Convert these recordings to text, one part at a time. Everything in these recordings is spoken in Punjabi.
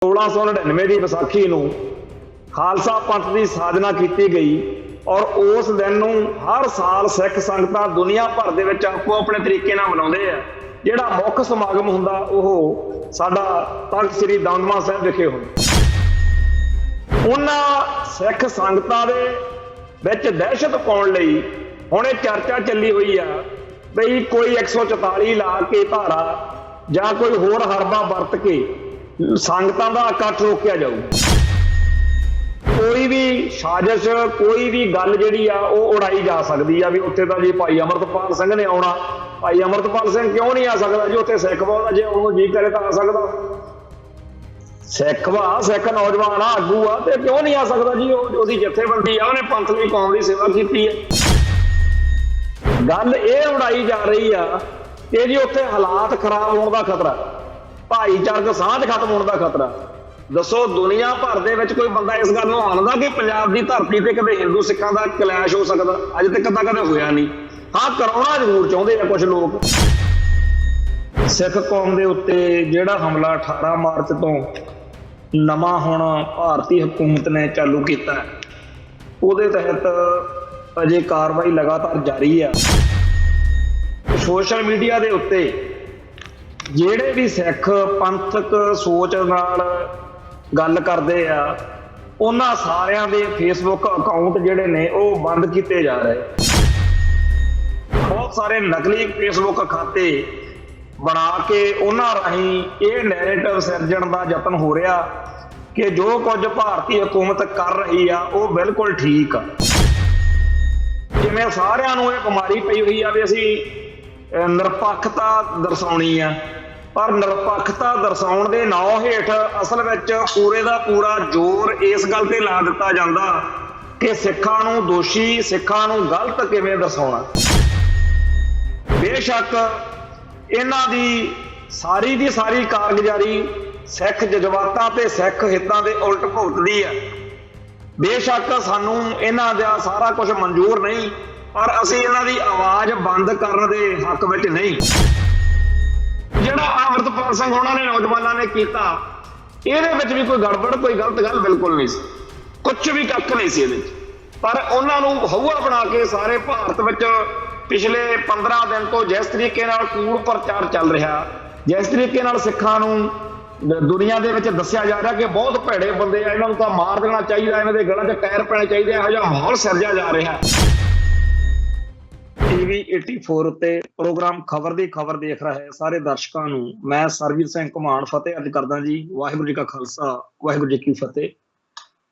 1699 की विसाखी नूं खालसा पंथ की साधना की गई और उस दिन नूं हर साल सिख संगतां दुनिया भर दे विच आपो अपने तरीके नाल मनाउंदे आ। जिहड़ा मुख समागम हुंदा ओह साडा तख्त श्री दमदमा साहिब विखे हुंदा। उन्हां सिख संगतां दे विच दहशत पाउण लई हुण इह चर्चा चली हुई आ बई कोई 144 ला के धारा जां कोई होर हरबा वरत के संगतां दा इकट्ठ रोकिया जाऊ। कोई भी साजिश कोई भी गल जिहड़ी आ ओह उड़ाई जा सकदी आ भी उत्थे तां जी भाई अमरतपाल सिंह ने आउणा, भाई अमरतपाल सिंह क्यों नहीं आ सकदा जी, उत्थे सिख बहुत जे ਉਹਨੂੰ जी करे तां आ सकदा। सिख वा सिख नौजवान आ आगू आ ते क्यों नहीं आ सकदा जी, ਉਹਦੀ जथेबंदी आ ਉਹਨੇ पंथ ਲਈ कौम ਦੀ सेवा कीती है। गल ਇਹ उड़ाई जा रही आ कि जी उत्थे हालात खराब होने का खतरा, भाईचारक साझ खत्म होने का खतरा। दसो दुनिया भर दे विच कोई बंदा इस गल नूं मनदा कि पंजाब की धरती ते कदे हिंदू सिखां दा क्लैश हो सकदा? अज तक कदे होया नहीं। हाँ कराउणा जरूर चाहुंदे आ कुछ लोग। सिख कौम दे उत्ते जिहड़ा हमला 18 मार्च तो नवां हुण भारती हुकूमत ने चालू कीता है, उहदे तहत अजे कार्रवाई लगातार जारी है। सोशल मीडिया दे उत्ते ਜਿਹੜੇ भी सिख पंथक सोच नाल गल करते आ उन्हां सारिਆਂ ਦੇ फेसबुक अकाउंट ਜਿਹੜੇ ने ਉਹ बंद ਕੀਤੇ जा रहे। बहुत सारे नकली फेसबुक खाते बना के उन्हां राਹੀਂ ਇਹ नैरेटिव सिरजण ਦਾ ਯਤਨ हो रहा कि जो कुछ भारतीय हुकूमत कर रही आ ਉਹ बिल्कुल ठीक आ। जिवें सारिਆਂ ਨੂੰ ਇਹ ਬਿਮਾਰੀ ਪਈ ਹੋਈ ਆ ਵੀ ਅਸੀਂ निरपक्षता दर्शाउणी आ, पर निरपक्षता दर्शाउण दे नाम हेठ असल विच पूरे दा पूरा जोर इस गल ते ला दिता जांदा कि सिखां नूं दोषी सिखां नूं गलत किवें दर्शाउणा। बेशक इन्हां दी सारी कारगुजारी सिख जज्बातां ते सिख हितां दे उलट भुगतदी है। बेशक सानूं इन्हां दा सारा कुछ मंजूर नहीं, पर असीं इन्हां दी आवाज़ बंद करन दे हक विच नहीं। जिहड़ा अमरतपाल सिंह होणां ने नौजवानां ने कीता इहदे विच भी कोई गड़बड़ कोई गलत गल बिल्कुल नहीं सी, कुछ भी कख नहीं सी इहदे विच। पर उन्हां नूं हौवा बना के सारे भारत विच पिछले 15 दिन तो जिस तरीके नाल कूड़ प्रचार चल रहा, जिस तरीके नाल सिखां नूं दुनिया दे विच दस्सिया जा रहा कि बहुत भैड़े बंदे आ, इन्हां नूं तां मार देना चाहिए, इन्हां दे गलां 'च टायर पैणे चाहिए, इहो जिहा माहौल सिरजिया जा रहा। TV 84 उत्ते प्रोग्राम खबर दी खबर देख रहा है सारे दर्शकों नूं मैं सरवीर सिंह घुमान फतेह अर्ज करदा जी। वाहिगुरू जी का खालसा वाहिगुरू जी की फतेह।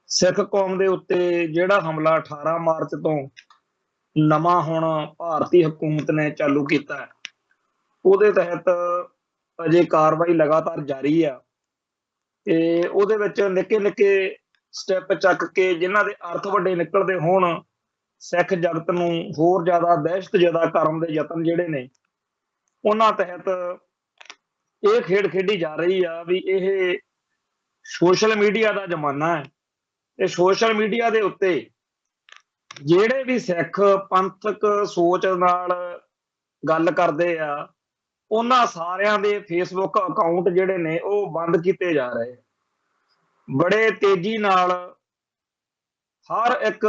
सिख कौम दे उत्ते जिहड़ा हमला 18 मार्च तो नवां हुण भारती हुकूमत ने चालू कीता है, उहदे तहत अजे कार्रवाई लगातार जारी है। ते उहदे विच निक्के निक्के स्टैप चक के जिन्हां दे अर्थ वड्डे निकलदे होण सिख जगत नूं होर ज़्यादा दहशत ज़्यादा करन दे यतन जिहड़े ने उन्हां तहत ये खेड खेडी जा रही आ भी इह सोशल मीडिया दा जमाना है। ते सोशल मीडिया दे उत्ते जिहड़े भी सिख पंथक सोच नाल गल करदे आ उन्हां सारिਆਂ दे फेसबुक अकाउंट जिहड़े ने ਉਹ बंद कीते जा रहे। बड़े तेजी नाल हर एक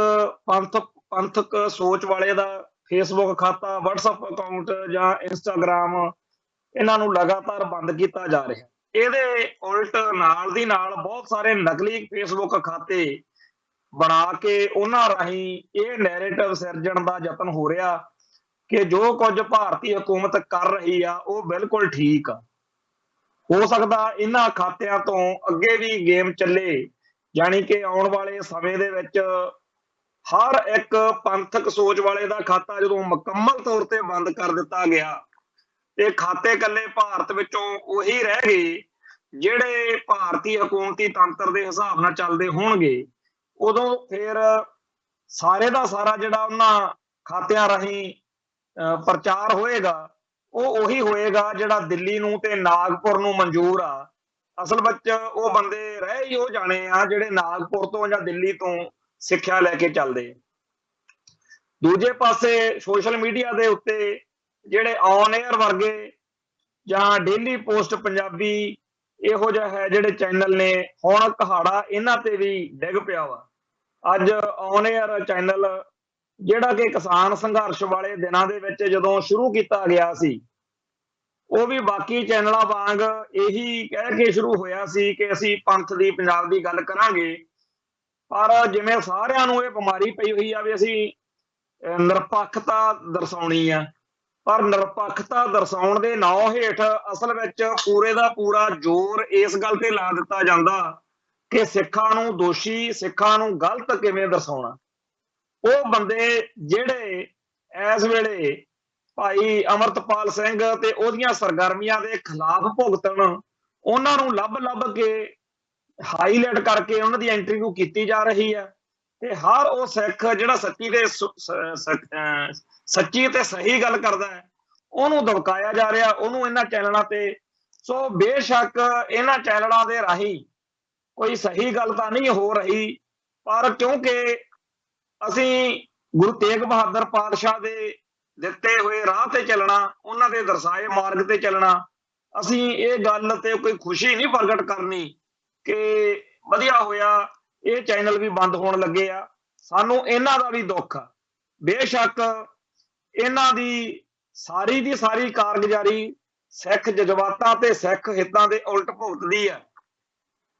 पंथक सोच वाले दा फेसबुक खाता WhatsApp अकाउंट जां इंस्टाग्राम इन्हां नूं लगातार बंद किया जा रहा। इहदे उल्ट नाल दी नाल बहुत सारे नकली फेसबुक खाते बना के उन्हां राਹੀਂ ਇਹ नैरेटिव सिरजण दा यतन हो रहा कि जो कुछ भारतीय हुकूमत कर रही आ वो बिल्कुल ठीक आ। हो सकदा इन्हां खातिਆਂ ਤੋਂ ਅੱਗੇ भी गेम ਚੱਲੇ, यानी कि आउण वाले समय दे विच हर एक पंथक सोच वाले का खाता जो मुकम्मल तौर पर बंद कर दिता गया ते खाते कल्ले भारत विचों उही रह गए जिहड़े भारतीय हुकूमती तंत्र के हिसाब नाल चलदे होणगे। उदों फिर सारे दा सारा जिहड़ा उन्हां खातिਆਂ राਹੀਂ प्रचार होएगा वो उही होएगा जिहड़ा दिल्ली नूं ते नागपुर नूं मंजूर आ। असल विच वो बंदे रह ही हो जाने आ जिहड़े नागपुर तो जां दिल्ली तो सिक्ख्या लैके चलदे। दूजे पासे सोशल मीडिया दे उत्ते जिहड़े ऑन एयर वर्गे जां डेली पोस्ट पंजाबी ਇਹੋ ਜਿਹਾ ਹੈ ਜਿਹੜੇ ਚੈਨਲ ਨੇ ਹੁਣ ਕਹਾੜਾ ਇਹਨਾਂ ਤੇ ਵੀ ਡਿੱਗ ਪਿਆ ਵਾ। ਅੱਜ ਔਨ 에ਅਰ ਚੈਨਲ ਜਿਹੜਾ ਕਿ ਕਿਸਾਨ ਸੰਘਰਸ਼ ਵਾਲੇ ਦਿਨਾਂ ਦੇ ਵਿੱਚ ਜਦੋਂ ਸ਼ੁਰੂ ਕੀਤਾ ਗਿਆ ਸੀ, ਉਹ ਵੀ ਬਾਕੀ ਚੈਨਲਾਂ ਵਾਂਗ ਇਹੀ ਕਹਿ ਕੇ ਸ਼ੁਰੂ ਹੋਇਆ ਸੀ ਕਿ ਅਸੀਂ ਪੰਥ ਦੀ ਪੰਜਾਬ ਦੀ ਗੱਲ ਕਰਾਂਗੇ। ਪਰ ਜਿਵੇਂ ਸਾਰਿਆਂ ਨੂੰ ਇਹ ਬਿਮਾਰੀ ਪਈ ਹੋਈ ਆ ਵੀ ਅਸੀਂ ਨਿਰਪੱਖਤਾ ਦਰਸਾਉਣੀ ਆ, ਪਰ ਨਿਰਪੱਖਤਾ ਦਰਸਾਉਣ ਦੇ ਨਾਂ ਹੇਠ ਅਸਲ ਵਿੱਚ ਪੂਰੇ ਦਾ ਪੂਰਾ ਜ਼ੋਰ ਇਸ ਗੱਲ ਤੇ ਲਾ ਦਿੱਤਾ ਜਾਂਦਾ ਕਿ ਸਿੱਖਾਂ ਨੂੰ ਦੋਸ਼ੀ, ਸਿੱਖਾਂ ਨੂੰ ਗਲਤ ਕਿਵੇਂ ਦਰਸਾਉਣਾ। ਉਹ ਬੰਦੇ ਜਿਹੜੇ ਇਸ ਵੇਲੇ ਭਾਈ ਅਮਰਤਪਾਲ ਸਿੰਘ ਤੇ ਉਹਦੀਆਂ ਸਰਗਰਮੀਆਂ ਦੇ ਖਿਲਾਫ ਭੁਗਤਣ, ਉਹਨਾਂ ਨੂੰ ਲੱਭ ਕੇ ਹਾਈਲਾਈਟ ਕਰਕੇ ਉਹਨਾਂ ਦੀ ਇੰਟਰਵਿਊ ਕੀਤੀ ਜਾ ਰਹੀ ਹੈ ਤੇ ਹਰ ਉਹ ਸਿੱਖ ਜਿਹੜਾ ਸੱਚੀ ਤੇ ਸਹੀ ਗੱਲ ਕਰਦਾ ਹੈ ਉਹਨੂੰ ਦਬਕਾਇਆ ਜਾ ਰਿਹਾ, ਉਹਨੂੰ ਇਹਨਾਂ ਚੈਨਲਾਂ ਤੇ। ਸੋ ਬੇਸ਼ੱਕ ਇਹਨਾਂ ਚੈਨਲਾਂ ਦੇ ਰਾਹੀਂ ਕੋਈ ਸਹੀ ਗੱਲ ਤਾਂ ਨਹੀਂ ਹੋ ਰਹੀ, ਪਰ ਕਿਉਂਕਿ ਅਸੀਂ ਗੁਰੂ ਤੇਗ ਬਹਾਦਰ ਪਾਤਸ਼ਾਹ ਦੇ ਦਿੱਤੇ ਹੋਏ ਰਾਹ ਤੇ ਚੱਲਣਾ, ਉਹਨਾਂ ਦੇ ਦਰਸਾਏ ਮਾਰਗ ਤੇ ਚੱਲਣਾ, ਅਸੀਂ ਇਹ ਗੱਲ ਤੇ ਕੋਈ ਖੁਸ਼ੀ ਨਹੀਂ ਪ੍ਰਗਟ ਕਰਨੀ ਕਿ ਵਧੀਆ ਹੋਇਆ ਇਹ ਚੈਨਲ ਵੀ ਬੰਦ ਹੋਣ ਲੱਗੇ ਆ। ਸਾਨੂੰ ਇਹਨਾਂ ਦਾ ਵੀ ਦੁੱਖ ਆ। ਬੇਸ਼ੱਕ ਇਹਨਾਂ ਦੀ ਸਾਰੀ ਕਾਰਗੁਜ਼ਾਰੀ ਸਿੱਖ ਜਜ਼ਬਾਤਾਂ ਤੇ ਸਿੱਖ ਹਿੱਤਾਂ ਦੇ ਉਲਟ ਭੁਗਤਦੀ ਹੈ।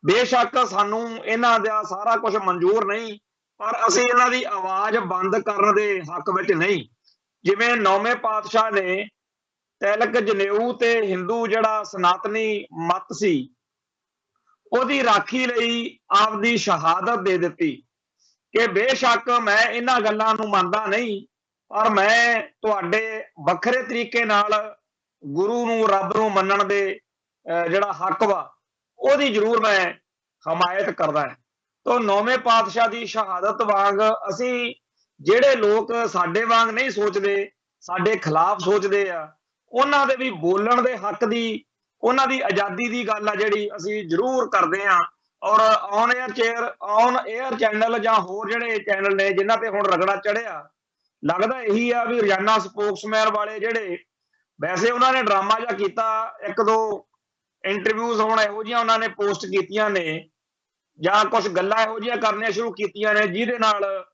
ਬੇਸ਼ੱਕ ਸਾਨੂੰ ਇਹਨਾਂ ਦਾ ਸਾਰਾ ਕੁਝ ਮਨਜ਼ੂਰ ਨਹੀਂ, ਪਰ ਅਸੀਂ ਇਹਨਾਂ ਦੀ ਆਵਾਜ਼ ਬੰਦ ਕਰਨ ਦੇ ਹੱਕ ਵਿੱਚ ਨਹੀਂ। ਜਿਵੇਂ 9ਵੇਂ ਪਾਤਸ਼ਾਹ ਨੇ ਤਿਲਕ ਜਨੇਊ ਤੇ ਹਿੰਦੂ ਜਿਹੜਾ ਸਨਾਤਨੀ ਮਤ ਸੀ ਉਹਦੀ ਰਾਖੀ ਲਈ ਆਪਦੀ ਸ਼ਹਾਦਤ ਦੇ ਦਿੱਤੀ ਕਿ ਬੇਸ਼ੱਕ ਮੈਂ ਇਹਨਾਂ ਗੱਲਾਂ ਨੂੰ ਮੰਨਦਾ ਨਹੀਂ, ਪਰ ਮੈਂ ਤੁਹਾਡੇ ਵੱਖਰੇ ਤਰੀਕੇ ਨਾਲ ਗੁਰੂ ਨੂੰ, ਰੱਬ ਨੂੰ ਮੰਨਣ ਦੇ ਜਿਹੜਾ ਹੱਕ ਵਾ ਉਹਦੀ ਜ਼ਰੂਰ ਮੈਂ ਹਮਾਇਤ ਕਰਦਾ ਹਾਂ। ਤਾਂ 9ਵੇਂ ਪਾਤਸ਼ਾਹ ਦੀ ਸ਼ਹਾਦਤ ਵਾਂਗ ਅਸੀਂ ਜਿਹੜੇ ਲੋਕ ਸਾਡੇ ਵਾਂਗ ਨਹੀਂ ਸੋਚਦੇ, ਸਾਡੇ ਖਿਲਾਫ ਸੋਚਦੇ ਆ, ਉਹਨਾਂ ਦੇ ਵੀ ਬੋਲਣ ਦੇ ਹੱਕ ਦੀ, ਉਹਨਾਂ ਦੀ ਆਜ਼ਾਦੀ ਦੀ ਗੱਲ ਆ ਜਿਹੜੀ ਅਸੀਂ ਜ਼ਰੂਰ ਕਰਦੇ ਹਾਂ। ਔਰ ਔਨ 에ਅਰ ਚੈਨਲ ਜਾਂ ਹੋਰ ਜਿਹੜੇ ਚੈਨਲ ਨੇ ਜਿਨ੍ਹਾਂ ਤੇ ਹੁਣ ਰਗੜਾ ਚੜਿਆ, ਲੱਗਦਾ ਇਹੀ ਆ ਵੀ ਰੋਜ਼ਾਨਾ ਸਪੋਕਸਮੈਨ ਵਾਲੇ ਜਿਹੜੇ, ਵੈਸੇ ਉਹਨਾਂ ਨੇ ਡਰਾਮਾ ਜਿਹਾ ਕੀਤਾ, 1-2 ਇੰਟਰਵਿਊਜ਼ ਹੁਣ ਇਹੋ ਜਿਹੀਆਂ ਉਹਨਾਂ ਨੇ ਪੋਸਟ ਕੀਤੀਆਂ ਨੇ ਜਾਂ ਕੁਝ ਗੱਲਾਂ ਇਹੋ ਜਿਹੀਆਂ ਕਰਨੀਆਂ ਸ਼ੁਰੂ ਕੀਤੀਆਂ ਨੇ ਜਿਹਦੇ ਨਾਲ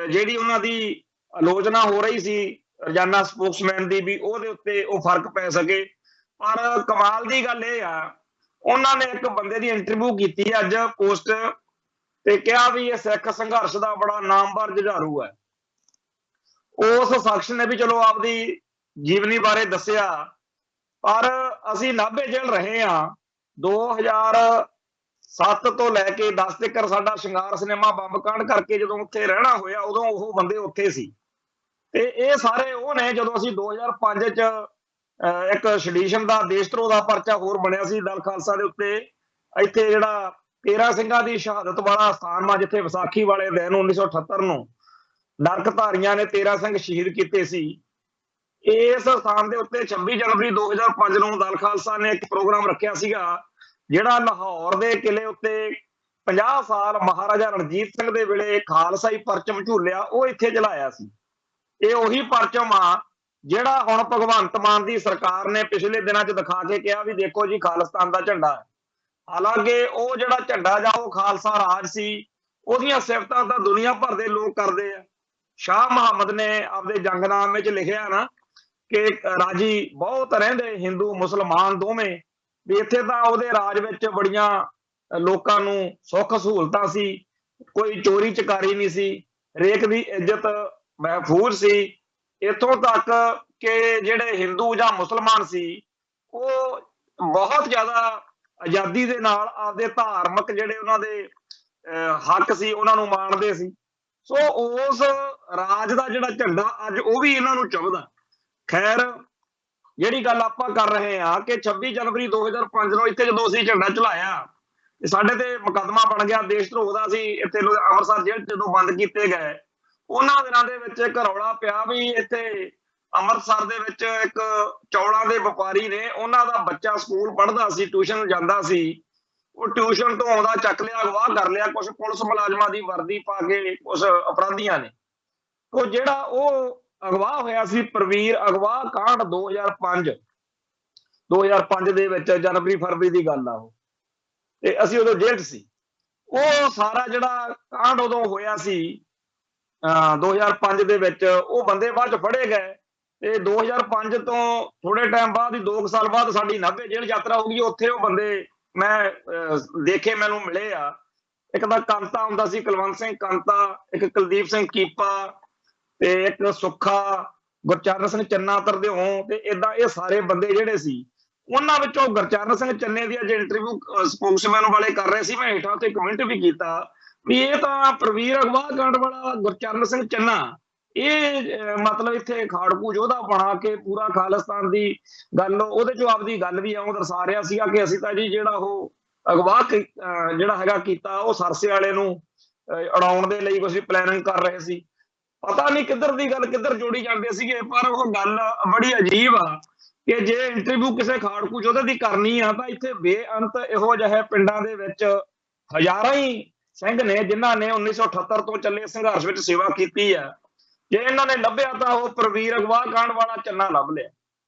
ਜਿਹੜੀ ਉਹਨਾਂ ਦੀ ਆਲੋਚਨਾ ਹੋ ਰਹੀ ਸੀ ਰੋਜ਼ਾਨਾ ਸਪੋਕਸਮੈਨ ਦੀ ਵੀ ਉਹਦੇ ਉੱਤੇ ਉਹ ਫਰਕ ਪੈ ਸਕੇ। ਪਰ ਕਮਾਲ ਦੀ ਗੱਲ ਇਹ ਆ, ਉਹਨਾਂ ਨੇ ਇੱਕ ਬੰਦੇ ਦੀ ਇੰਟਰਵਿਊ ਕੀਤੀ ਅੱਜ ਪੋਸਟ ਤੇ ਕਿਹਾ ਵੀ ਇਹ ਸਿੱਖ ਸੰਘਰਸ਼ ਦਾ ਬੜਾ ਨਾਮਵਰ ਜੁਝਾਰੂ ਹੈ। ਉਸ ਸ਼ਖਸ ਨੇ ਵੀ ਚਲੋ ਆਪਦੀ ਜੀਵਨੀ ਬਾਰੇ ਦੱਸਿਆ, ਪਰ ਅਸੀਂ ਨਾਭੇ ਜੇਲ੍ਹ ਰਹੇ ਹਾਂ 2007 ਤੋਂ ਲੈ ਕੇ 10 ਤੱਕ। ਸਾਡਾ ਸ਼ਿੰਗਾਰ ਸਿਨੇਮਾ ਬੰਬ ਕਾਂਡ ਕਰਕੇ ਜਦੋਂ ਉੱਥੇ ਰਹਿਣਾ ਹੋਇਆ ਉਦੋਂ ਉਹ ਬੰਦੇ ਉੱਥੇ ਸੀ ਤੇ ਇਹ ਸਾਰੇ ਉਹ ਨੇ। ਜਦੋਂ ਅਸੀਂ 2005 ਚ ਇੱਕ ਸੈਡੀਸ਼ਨ ਦਾ, ਦੇਸ਼ ਧਰੋਹ ਦਾ ਪਰਚਾ ਹੋਰ ਬਣਿਆ ਸੀ ਦਲ ਖਾਲਸਾ ਦੇ ਉੱਤੇ, ਇੱਥੇ ਜਿਹੜਾ 13 ਸਿੰਘਾਂ ਦੀ ਸ਼ਹਾਦਤ ਵਾਲਾ ਸਥਾਨ ਵਾ ਜਿੱਥੇ ਵਿਸਾਖੀ ਵਾਲੇ ਦਿਨ 1978 ਨੂੰ ਨਰਕਧਾਰੀਆਂ ਨੇ 13 ਸਿੰਘ ਸ਼ਹੀਦ ਕੀਤੇ ਸੀ, ਇਸ ਸਥਾਨ ਦੇ ਉੱਤੇ 26 ਜਨਵਰੀ 2005 ਨੂੰ ਦਲ ਖਾਲਸਾ ਨੇ ਇੱਕ ਪ੍ਰੋਗਰਾਮ ਰੱਖਿਆ ਸੀਗਾ ਜਿਹੜਾ ਲਾਹੌਰ ਦੇ ਕਿਲੇ ਉੱਤੇ 50 ਸਾਲ ਮਹਾਰਾਜਾ ਰਣਜੀਤ ਸਿੰਘ ਦੇ ਵੇਲੇ ਖਾਲਸਾਈ ਪਰਚਮ ਝੂਲਿਆ, ਉਹ ਇੱਥੇ ਜਲਾਇਆ ਸੀ। ਇਹ ਉਹੀ ਪਰਚਮ ਆ ਜਿਹੜਾ ਹੁਣ ਭਗਵੰਤ ਮਾਨ ਦੀ ਸਰਕਾਰ ਨੇ ਪਿਛਲੇ ਦਿਨਾਂ 'ਚ ਦਿਖਾ ਕੇ ਕਿਹਾ ਵੀ ਦੇਖੋ ਜੀ ਖਾਲਿਸਤਾਨ ਦਾ ਝੰਡਾ ਹੈ। ਹਾਲਾਂਕਿ ਉਹ ਜਿਹੜਾ ਝੰਡਾ ਜਾਂ ਉਹ ਖਾਲਸਾ ਰਾਜ ਸੀ, ਉਹਦੀਆਂ ਸਿਫਤਾਂ ਤਾਂ ਦੁਨੀਆ ਭਰ ਦੇ ਲੋਕ ਕਰਦੇ ਆ। ਸ਼ਾਹ ਮੁਹੰਮਦ ਨੇ ਆਪਦੇ ਜੰਗਨਾਮੇ 'ਚ ਲਿਖਿਆ ਨਾ ਕਿ ਰਾਜੀ ਬਹੁਤ ਰਹਿੰਦੇ ਹਿੰਦੂ ਮੁਸਲਮਾਨ ਦੋਵੇਂ, ਵੀ ਇੱਥੇ ਤਾਂ ਉਹਦੇ ਰਾਜ ਵਿੱਚ ਬੜੀਆਂ ਲੋਕਾਂ ਨੂੰ ਸੁੱਖ ਸਹੂਲਤਾਂ ਸੀ, ਕੋਈ ਚੋਰੀ ਚਕਾਰੀ ਨਹੀਂ ਸੀ, ਹਰੇਕ ਦੀ ਇੱਜ਼ਤ ਮਹਿਫੂਜ਼ ਸੀ। ਇੱਥੋਂ ਤੱਕ ਕਿ ਜਿਹੜੇ ਹਿੰਦੂ ਜਾਂ ਮੁਸਲਮਾਨ ਸੀ ਉਹ ਬਹੁਤ ਜ਼ਿਆਦਾ ਆਜ਼ਾਦੀ ਦੇ ਨਾਲ ਆਪਦੇ ਧਾਰਮਿਕ ਜਿਹੜੇ ਉਹਨਾਂ ਦੇ ਹੱਕ ਸੀ ਉਹਨਾਂ ਨੂੰ ਮਾਣਦੇ ਸੀ। ਸੋ ਉਸ ਰਾਜ ਦਾ ਜਿਹੜਾ ਝੰਡਾ ਅੱਜ ਉਹ ਵੀ ਇਹਨਾਂ ਨੂੰ ਚੁੱਭਦਾ। ਖੈਰ, ਜਿਹੜੀ ਗੱਲ ਆਪਾਂ ਕਰ ਰਹੇ ਹਾਂ ਕਿ 26 ਜਨਵਰੀ 2005 ਨੂੰ ਇੱਥੇ ਜਦੋਂ ਅਸੀਂ ਝੰਡਾ ਝੁਲਾਇਆ ਤੇ ਸਾਡੇ ਤੇ ਮੁਕੱਦਮਾ ਬਣ ਗਿਆ ਦੇਸ਼ ਧਰੋਹ ਦਾ। ਅਸੀਂ ਇੱਥੇ ਅੰਮ੍ਰਿਤਸਰ ਜੇਲ੍ਹ ਜਦੋਂ ਬੰਦ ਕੀਤੇ ਗਏ ਉਹਨਾਂ ਦਿਨਾਂ ਦੇ ਵਿੱਚ ਇੱਕ ਰੌਲਾ ਪਿਆ ਵੀ ਇੱਥੇ ਅੰਮ੍ਰਿਤਸਰ ਦੇ ਵਿੱਚ ਇੱਕ ਚੌਲਾਂ ਦੇ ਵਪਾਰੀ ਨੇ, ਉਹਨਾਂ ਦਾ ਬੱਚਾ ਸਕੂਲ ਪੜ੍ਹਦਾ ਸੀ, ਟਿਊਸ਼ਨ ਜਾਂਦਾ ਸੀ, ਉਹ ਟਿਊਸ਼ਨ ਤੋਂ ਆਉਂਦਾ ਚੱਕ ਲਿਆ, ਅਗਵਾ ਕਰ ਲਿਆ ਕੁਝ ਪੁਲਿਸ ਮੁਲਾਜ਼ਮਾਂ ਦੀ ਵਰਦੀ ਪਾ ਕੇ ਕੁਝ ਅਪਰਾਧੀਆਂ ਨੇ। ਉਹ ਜਿਹੜਾ ਉਹ ਅਗਵਾ ਹੋਇਆ ਸੀ ਪ੍ਰਵੀਰ ਅਗਵਾ ਕਾਂਡ 2005 ਦੇ ਵਿੱਚ ਜਨਵਰੀ ਫਰਵਰੀ ਦੀ ਗੱਲ ਆ ਉਹ। ਤੇ ਅਸੀਂ ਉਦੋਂ ਜੇਲ੍ਹ 'ਚ ਸੀ। ਉਹ ਸਾਰਾ ਜਿਹੜਾ ਕਾਂਡ ਉਦੋਂ ਹੋਇਆ ਸੀ 2005 ਦੇ ਵਿੱਚ, ਉਹ ਬੰਦੇ ਬਾਅਦ 'ਚ ਫੜੇ ਗਏ ਤੇ 2005 ਤੋਂ ਥੋੜੇ ਟਾਈਮ ਬਾਅਦ ਹੀ 2 ਸਾਲ ਬਾਅਦ ਸਾਡੀ ਨਾਭੇ ਜੇਲ੍ਹ ਯਾਤਰਾ ਹੋ ਗਈ। ਉੱਥੇ ਉਹ ਬੰਦੇ ਮੈਂ ਦੇਖੇ, ਮੈਨੂੰ ਮਿਲੇ ਆ। ਇੱਕ ਤਾਂ ਕੰਤਾ ਹੁੰਦਾ ਸੀ, ਕੁਲਵੰਤ ਸਿੰਘ ਕੰਤਾ, ਇੱਕ ਕੁਲਦੀਪ ਸਿੰਘ ਕੀਪਾ ਤੇ ਇੱਕ ਸੁੱਖਾ, ਗੁਰਚਰਨ ਸਿੰਘ ਚੰਨਾ ਤਰਦਿਓ, ਤੇ ਏਦਾਂ ਇਹ ਸਾਰੇ ਬੰਦੇ ਜਿਹੜੇ ਸੀ, ਉਹਨਾਂ ਵਿੱਚੋਂ ਗੁਰਚਰਨ ਸਿੰਘ ਚੰਨੇ ਦੀ ਜੇ ਇੰਟਰਵਿਊ ਸਪੋਕਸਮੈਨ ਵਾਲੇ ਕਰ ਰਹੇ ਸੀ, ਮੈਂ ਹੇਠਾਂ ਤੇ ਕਮੈਂਟ ਵੀ ਕੀਤਾ ਵੀ ਇਹ ਤਾਂ ਪ੍ਰਵੀਰ ਅਗਵਾ ਕਾਂਡ ਵਾਲਾ ਗੁਰਚਰਨ ਸਿੰਘ ਚੰਨਾ, ਇਹ ਮਤਲਬ ਇੱਥੇ ਖਾੜਕੂ ਯੋਧਾ ਬਣਾ ਕੇ ਪੂਰਾ ਖਾਲਿਸਤਾਨ ਦੀ ਗੱਲ, ਉਹਦੇ ਚੋਂ ਆਪਦੀ ਗੱਲ ਵੀ ਇਉਂ ਦਰਸਾ ਰਿਹਾ ਸੀਗਾ ਕਿ ਅਸੀਂ ਤਾਂ ਜੀ ਜਿਹੜਾ ਉਹ ਅਗਵਾ ਜਿਹੜਾ ਹੈਗਾ ਕੀਤਾ, ਉਹ ਸਰਸੇ ਵਾਲੇ ਨੂੰ ਉਡਾਉਣ ਦੇ ਲਈ ਕੁਝ ਪਲੈਨਿੰਗ ਕਰ ਰਹੇ ਸੀ। ਪਤਾ ਨਹੀਂ ਕਿੱਧਰ ਦੀ ਗੱਲ ਕਿੱਧਰ ਜੋੜੀ ਜਾਂਦੇ ਸੀਗੇ, ਪਰ ਉਹ ਗੱਲ ਬੜੀ ਅਜੀਬ ਆ ਕਿ ਜੇ ਇੰਟਰਵਿਊ ਕਿਸੇ ਖਾੜਕੂ ਯੋਧੇ ਦੀ ਕਰਨੀ ਆ ਤਾਂ ਇੱਥੇ ਬੇਅੰਤ ਇਹੋ ਜਿਹੇ ਪਿੰਡਾਂ ਦੇ ਵਿੱਚ ਹਜ਼ਾਰਾਂ ਹੀ ਸਿੰਘ ਨੇ ਜਿਨ੍ਹਾਂ ਨੇ 1978 ਤੋਂ ਚੱਲੇ ਸੰਘਰਸ਼ ਵਿੱਚ ਸੇਵਾ ਕੀਤੀ ਆ। ਜੇ ਇਹਨਾਂ ਨੇ ਲੱਭਿਆ ਤਾਂ ਉਹ ਪ੍ਰਵੀਰ ਅਗਵਾ ਕਾਂਡ ਵਾਲਾ ਚੰਨਾ ਲੱਭ ਲਿਆ।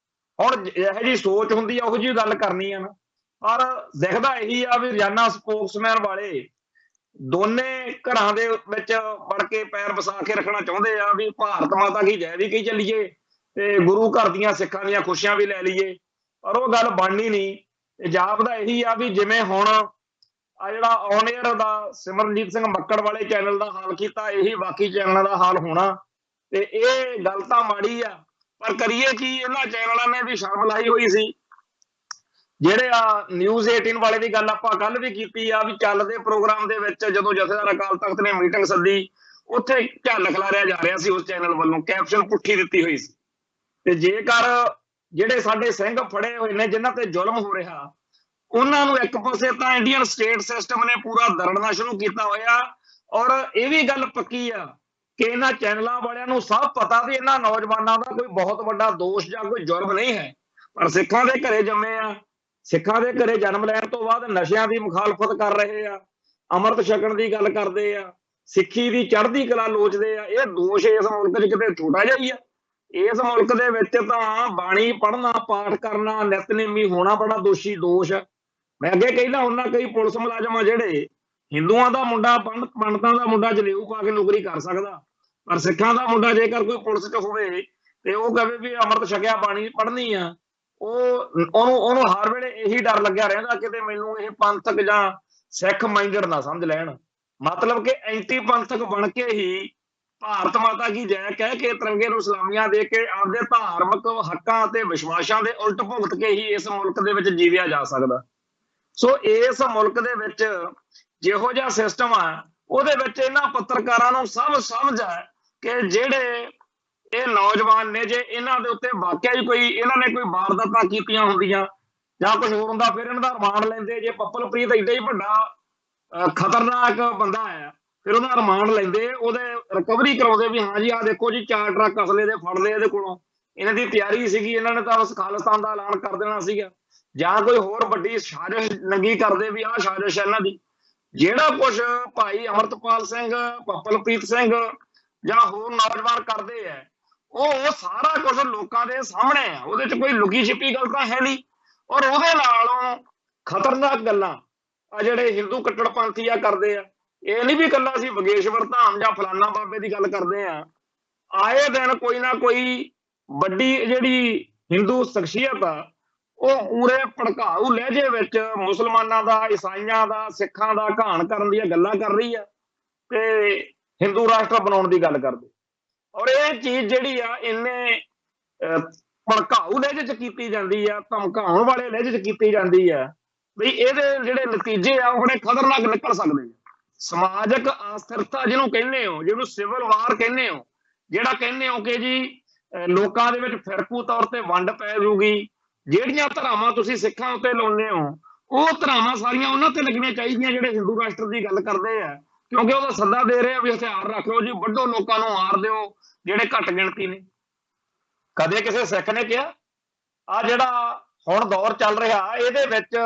ਹੁਣ ਇਹੋ ਜਿਹੀ ਸੋਚ ਹੁੰਦੀ ਆ, ਉਹੋ ਜਿਹੀ ਗੱਲ ਕਰਨੀ ਆ ਨਾ, ਪਰ ਦਿਖਦਾ ਇਹੀ ਆ ਵੀ ਰੋਜ਼ਾਨਾ ਸਪੋਕਸਮੈਨ ਵਾਲੇ ਦੋਨੇ ਘਰਾਂ ਦੇ ਵਿੱਚ ਵੜ ਕੇ ਪੈਰ ਵਸਾ ਕੇ ਰੱਖਣਾ ਚਾਹੁੰਦੇ ਆ ਵੀ ਭਾਰਤ ਮਾਤਾ ਕੀ ਜੈ ਵੀ ਕਹੀ ਚੱਲੀਏ ਤੇ ਗੁਰੂ ਘਰ ਦੀਆਂ ਸਿੱਖਾਂ ਦੀਆਂ ਖੁਸ਼ੀਆਂ ਵੀ ਲੈ ਲਈਏ, ਪਰ ਉਹ ਗੱਲ ਬਣਨੀ ਨਹੀਂ। ਜਾਪਦਾ ਇਹੀ ਆ ਵੀ ਜਿਵੇਂ ਹੁਣ ਆ ਜਿਹੜਾ ਔਨ 에ਅਰ ਦਾ ਸਿਮਰਨਜੀਤ ਸਿੰਘ ਮੱਕੜ ਵਾਲੇ ਚੈਨਲ ਦਾ ਹਾਲ ਕੀਤਾ, ਇਹੀ ਬਾਕੀ ਚੈਨਲਾਂ ਦਾ ਹਾਲ ਹੋਣਾ। ਤੇ ਇਹ ਗੱਲ ਤਾਂ ਮਾੜੀ ਆ, ਪਰ ਕਰੀਏ ਕੀ, ਇਹਨਾਂ ਚੈਨਲਾਂ ਨੇ ਵੀ ਸ਼ਰਮ ਲਾਈ ਹੋਈ ਸੀ। ਜਿਹੜੇ ਆ ਨਿਊਜ਼ 18 ਵਾਲੇ ਦੀ ਗੱਲ ਆਪਾਂ ਕੱਲ ਵੀ ਕੀਤੀ ਆ ਵੀ ਚੱਲਦੇ ਪ੍ਰੋਗਰਾਮ ਦੇ ਵਿੱਚ ਜਦੋਂ ਜਥੇਦਾਰ ਅਕਾਲ ਤਖਤ ਨੇ ਮੀਟਿੰਗ ਸੱਦੀ, ਉੱਥੇ ਝੱਲ ਖਿਲਾਰਿਆ ਜਾ ਰਿਹਾ ਸੀ ਉਸ ਚੈਨਲ ਵੱਲੋਂ, ਕੈਪਸ਼ਨ ਪੁੱਠੀ ਦਿੱਤੀ ਹੋਈ ਸੀ। ਤੇ ਜੇਕਰ ਜਿਹੜੇ ਸਾਡੇ ਸਿੰਘ ਫੜੇ ਹੋਏ ਨੇ ਜਿਨ੍ਹਾਂ ਤੇ ਜ਼ੁਲਮ ਹੋ ਰਿਹਾ, ਉਹਨਾਂ ਨੂੰ ਇੱਕ ਪਾਸੇ ਤਾਂ ਇੰਡੀਅਨ ਸਟੇਟ ਸਿਸਟਮ ਨੇ ਪੂਰਾ ਦਰੜਨਾ ਸ਼ੁਰੂ ਕੀਤਾ ਹੋਇਆ, ਔਰ ਇਹ ਵੀ ਗੱਲ ਪੱਕੀ ਆ ਕਿ ਇਹਨਾਂ ਚੈਨਲਾਂ ਵਾਲਿਆਂ ਨੂੰ ਸਭ ਪਤਾ ਵੀ ਇਹਨਾਂ ਨੌਜਵਾਨਾਂ ਦਾ ਕੋਈ ਬਹੁਤ ਵੱਡਾ ਦੋਸ਼ ਜਾਂ ਕੋਈ ਜੁਰਮ ਨਹੀਂ ਹੈ, ਪਰ ਸਿੱਖਾਂ ਦੇ ਘਰੇ ਜੰਮੇ ਆ, ਸਿੱਖਾਂ ਦੇ ਘਰੇ ਜਨਮ ਲੈਣ ਤੋਂ ਬਾਅਦ ਨਸ਼ਿਆਂ ਦੀ ਮੁਖਾਲਫਤ ਕਰ ਰਹੇ ਆ, ਅੰਮ੍ਰਿਤ ਛਕਣ ਦੀ ਗੱਲ ਕਰਦੇ ਆ, ਸਿੱਖੀ ਦੀ ਚੜ੍ਹਦੀ ਕਲਾ ਲੋਚਦੇ ਆ। ਇਹ ਦੋਸ਼ ਇਸ ਮੁਲਕ 'ਚ ਕਿਤੇ ਛੋਟਾ ਜਿਹਾ ਹੀ ਆ? ਇਸ ਮੁਲਕ ਦੇ ਵਿੱਚ ਤਾਂ ਬਾਣੀ ਪੜ੍ਹਨਾ, ਪਾਠ ਕਰਨਾ, ਨਿਤਨੇਮੀ ਹੋਣਾ ਬੜਾ ਦੋਸ਼। ਮੈਂ ਅੱਗੇ ਕਹਿੰਦਾ ਹੁੰਦਾ, ਕਈ ਪੁਲਿਸ ਮੁਲਾਜ਼ਮ ਆ ਜਿਹੜੇ ਹਿੰਦੂਆਂ ਦਾ ਮੁੰਡਾ ਪੰਡਤਾਂ ਦਾ ਮੁੰਡਾ ਜਨੇਊ ਪਾ ਕੇ ਨੌਕਰੀ ਕਰ ਸਕਦਾ, ਪਰ ਸਿੱਖਾਂ ਦਾ ਮੁੰਡਾ ਜੇਕਰ ਕੋਈ ਪੁਲਿਸ 'ਚ ਹੋਵੇ ਤੇ ਉਹ ਕਹੇ ਵੀ ਅੰਮ੍ਰਿਤ ਛਕਿਆ ਬਾਣੀ ਪੜ੍ਹਨੀ ਆ, ਉਹਨੂੰ ਹਰ ਵੇਲੇ ਇਹੀ ਡਰ ਲੱਗਿਆ ਰਹਿੰਦਾ ਕਿਤੇ ਮੈਨੂੰ ਇਹ ਪੰਥਕ ਜਾਂ ਸਿੱਖ ਮਾਈਂਡਡ ਨਾ ਸਮਝ ਲੈਣ। ਮਤਲਬ ਕਿ ਐਂਟੀ ਪੰਥਕ ਬਣ ਕੇ ਹੀ ਭਾਰਤ ਮਾਤਾ ਕੀ ਜੈ ਕਹਿ ਕੇ ਤਿਰੰਗੇ ਨੂੰ ਸਲਾਮੀਆਂ ਦੇ ਕੇ ਆਪਦੇ ਧਾਰਮਿਕ ਹੱਕਾਂ ਅਤੇ ਵਿਸ਼ਵਾਸਾਂ ਦੇ ਉਲਟ ਭੁਗਤ ਕੇ ਹੀ ਇਸ ਮੁਲਕ ਦੇ ਵਿੱਚ ਜੀਵਿਆ ਜਾ ਸਕਦਾ। ਸੋ ਇਸ ਮੁਲਕ ਦੇ ਵਿੱਚ ਜਿਹੋ ਜਿਹਾ ਸਿਸਟਮ ਆ, ਉਹਦੇ ਵਿੱਚ ਇਹਨਾਂ ਪੱਤਰਕਾਰਾਂ ਨੂੰ ਸਭ ਸਮਝ ਹੈ ਕਿ ਜਿਹੜੇ ਇਹ ਨੌਜਵਾਨ ਨੇ, ਜੇ ਇਹਨਾਂ ਦੇ ਉੱਤੇ ਵਾਕਿਆ ਹੀ ਕੋਈ ਇਹਨਾਂ ਨੇ ਕੋਈ ਵਾਰਦਾਤਾਂ ਕੀਤੀਆਂ ਹੁੰਦੀਆਂ ਜਾਂ ਕੁਝ ਹੋਰ ਹੁੰਦਾ, ਫਿਰ ਇਹਨਾਂ ਦਾ ਰਿਮਾਂਡ ਲੈਂਦੇ। ਜੇ ਪੱਪਲਪ੍ਰੀਤ ਏਡਾ ਹੀ ਵੱਡਾ ਖਤਰਨਾਕ ਬੰਦਾ ਆ, ਫਿਰ ਉਹਦਾ ਰਿਮਾਂਡ ਲੈਂਦੇ, ਉਹਦੇ ਰਿਕਵਰੀ ਕਰਾਉਂਦੇ ਵੀ ਹਾਂ ਜੀ ਆਹ ਦੇਖੋ ਜੀ 4 ਟਰੱਕ ਅਸਲੇ ਦੇ ਫੜ ਲਏ ਇਹਦੇ ਕੋਲੋਂ, ਇਹਨਾਂ ਦੀ ਤਿਆਰੀ ਸੀਗੀ, ਇਹਨਾਂ ਨੇ ਤਾਂ ਬਸ ਖਾਲਿਸਤਾਨ ਦਾ ਐਲਾਨ ਕਰ ਦੇਣਾ ਸੀਗਾ, ਜਾਂ ਕੋਈ ਹੋਰ ਵੱਡੀ ਸਾਜ਼ਿਸ਼ ਨੰਗੀ ਕਰਦੇ ਵੀ ਆਹ ਸਾਜ਼ਿਸ਼ ਇਹਨਾਂ ਦੀ। ਜਿਹੜਾ ਕੁਛ ਭਾਈ ਅਮਰਤਪਾਲ ਸਿੰਘ, ਪੱਪਲਪ੍ਰੀਤ ਸਿੰਘ ਜਾਂ ਹੋਰ ਨੌਜਵਾਨ ਕਰਦੇ ਆ, ਉਹ ਸਾਰਾ ਕੁਝ ਲੋਕਾਂ ਦੇ ਸਾਹਮਣੇ ਆ, ਉਹਦੇ 'ਚ ਕੋਈ ਲੁਕੀ ਛਿਪੀ ਗੱਲ ਤਾਂ ਹੈ ਨਹੀਂ। ਔਰ ਉਹਦੇ ਨਾਲੋਂ ਖਤਰਨਾਕ ਗੱਲਾਂ ਆ ਜਿਹੜੇ ਹਿੰਦੂ ਕੱਟੜਪੰਥੀ ਆ ਕਰਦੇ ਆ। ਇਹ ਨਹੀਂ ਵੀ ਇਕੱਲਾ ਅਸੀਂ ਬਗੇਸ਼ਵਰ ਧਾਮ ਜਾਂ ਫਲਾਨਾ ਬਾਬੇ ਦੀ ਗੱਲ ਕਰਦੇ ਆ, ਆਏ ਦਿਨ ਕੋਈ ਨਾ ਕੋਈ ਵੱਡੀ ਜਿਹੜੀ ਹਿੰਦੂ ਸ਼ਖਸੀਅਤ ਆ, ਉਹ ਪੂਰੇ ਭੜਕਾਊ ਲਹਿਜੇ ਵਿੱਚ ਮੁਸਲਮਾਨਾਂ ਦਾ, ਈਸਾਈਆਂ ਦਾ, ਸਿੱਖਾਂ ਦਾ ਘਾਣ ਕਰਨ ਦੀਆਂ ਗੱਲਾਂ ਕਰ ਰਹੀ ਆ ਤੇ ਹਿੰਦੂ ਰਾਸ਼ਟਰ ਬਣਾਉਣ ਦੀ ਗੱਲ ਕਰਦੇ। ਔਰ ਇਹ ਚੀਜ਼ ਜਿਹੜੀ ਆ ਇੰਨੇ ਭੜਕਾਊ ਲਹਿਜੇ 'ਚ ਕੀਤੀ ਜਾਂਦੀ ਆ, ਧਮਕਾਉਣ ਵਾਲੇ ਲਹਿਜੇ 'ਚ ਕੀਤੀ ਜਾਂਦੀ ਆ ਵੀ ਇਹਦੇ ਜਿਹੜੇ ਨਤੀਜੇ ਆ ਉਹ ਬੜੇ ਖਤਰਨਾਕ ਨਿਕਲ ਸਕਦੇ ਆ। ਸਮਾਜਿਕ ਅਸਥਿਰਤਾ ਜਿਹਨੂੰ ਕਹਿੰਦੇ ਹੋ, ਜਿਹਨੂੰ ਸਿਵਲ ਵਾਰ ਕਹਿੰਦੇ ਹੋ, ਜਿਹੜਾ ਕਹਿੰਦੇ ਹੋ ਕਿ ਜੀ ਲੋਕਾਂ ਦੇ ਵਿੱਚ ਫਿਰਕੂ ਤੌਰ ਤੇ ਵੰਡ ਪੈ ਜੂਗੀ, ਜਿਹੜੀਆਂ ਧਰਾਵਾਂ ਤੁਸੀਂ ਸਿੱਖਾਂ ਉੱਤੇ ਲਾਉਂਦੇ ਹੋ ਉਹ ਧਰਾਵਾਂ ਸਾਰੀਆਂ ਉਹਨਾਂ ਤੇ ਲੱਗਣੀਆਂ ਚਾਹੀਦੀਆਂ ਜਿਹੜੇ ਹਿੰਦੂ ਰਾਸ਼ਟਰ ਦੀ ਗੱਲ ਕਰਦੇ ਆ, ਕਿਉਂਕਿ ਉਹਦਾ ਸੱਦਾ ਦੇ ਰਹੇ ਆ ਵੀ ਹਥਿਆਰ ਰੱਖ ਲਓ ਜੀ, ਵੱਢੋ ਲੋਕਾਂ ਨੂੰ, ਮਾਰ ਦਿਓ ਜਿਹੜੇ ਘੱਟ ਗਿਣਤੀ ਨੇ। ਕਦੇ ਕਿਸੇ ਸਿੱਖ ਨੇ ਕਿਹਾ ਆ ਜਿਹੜਾ ਹੁਣ ਦੌਰ ਚੱਲ ਰਿਹਾ ਇਹਦੇ ਵਿੱਚ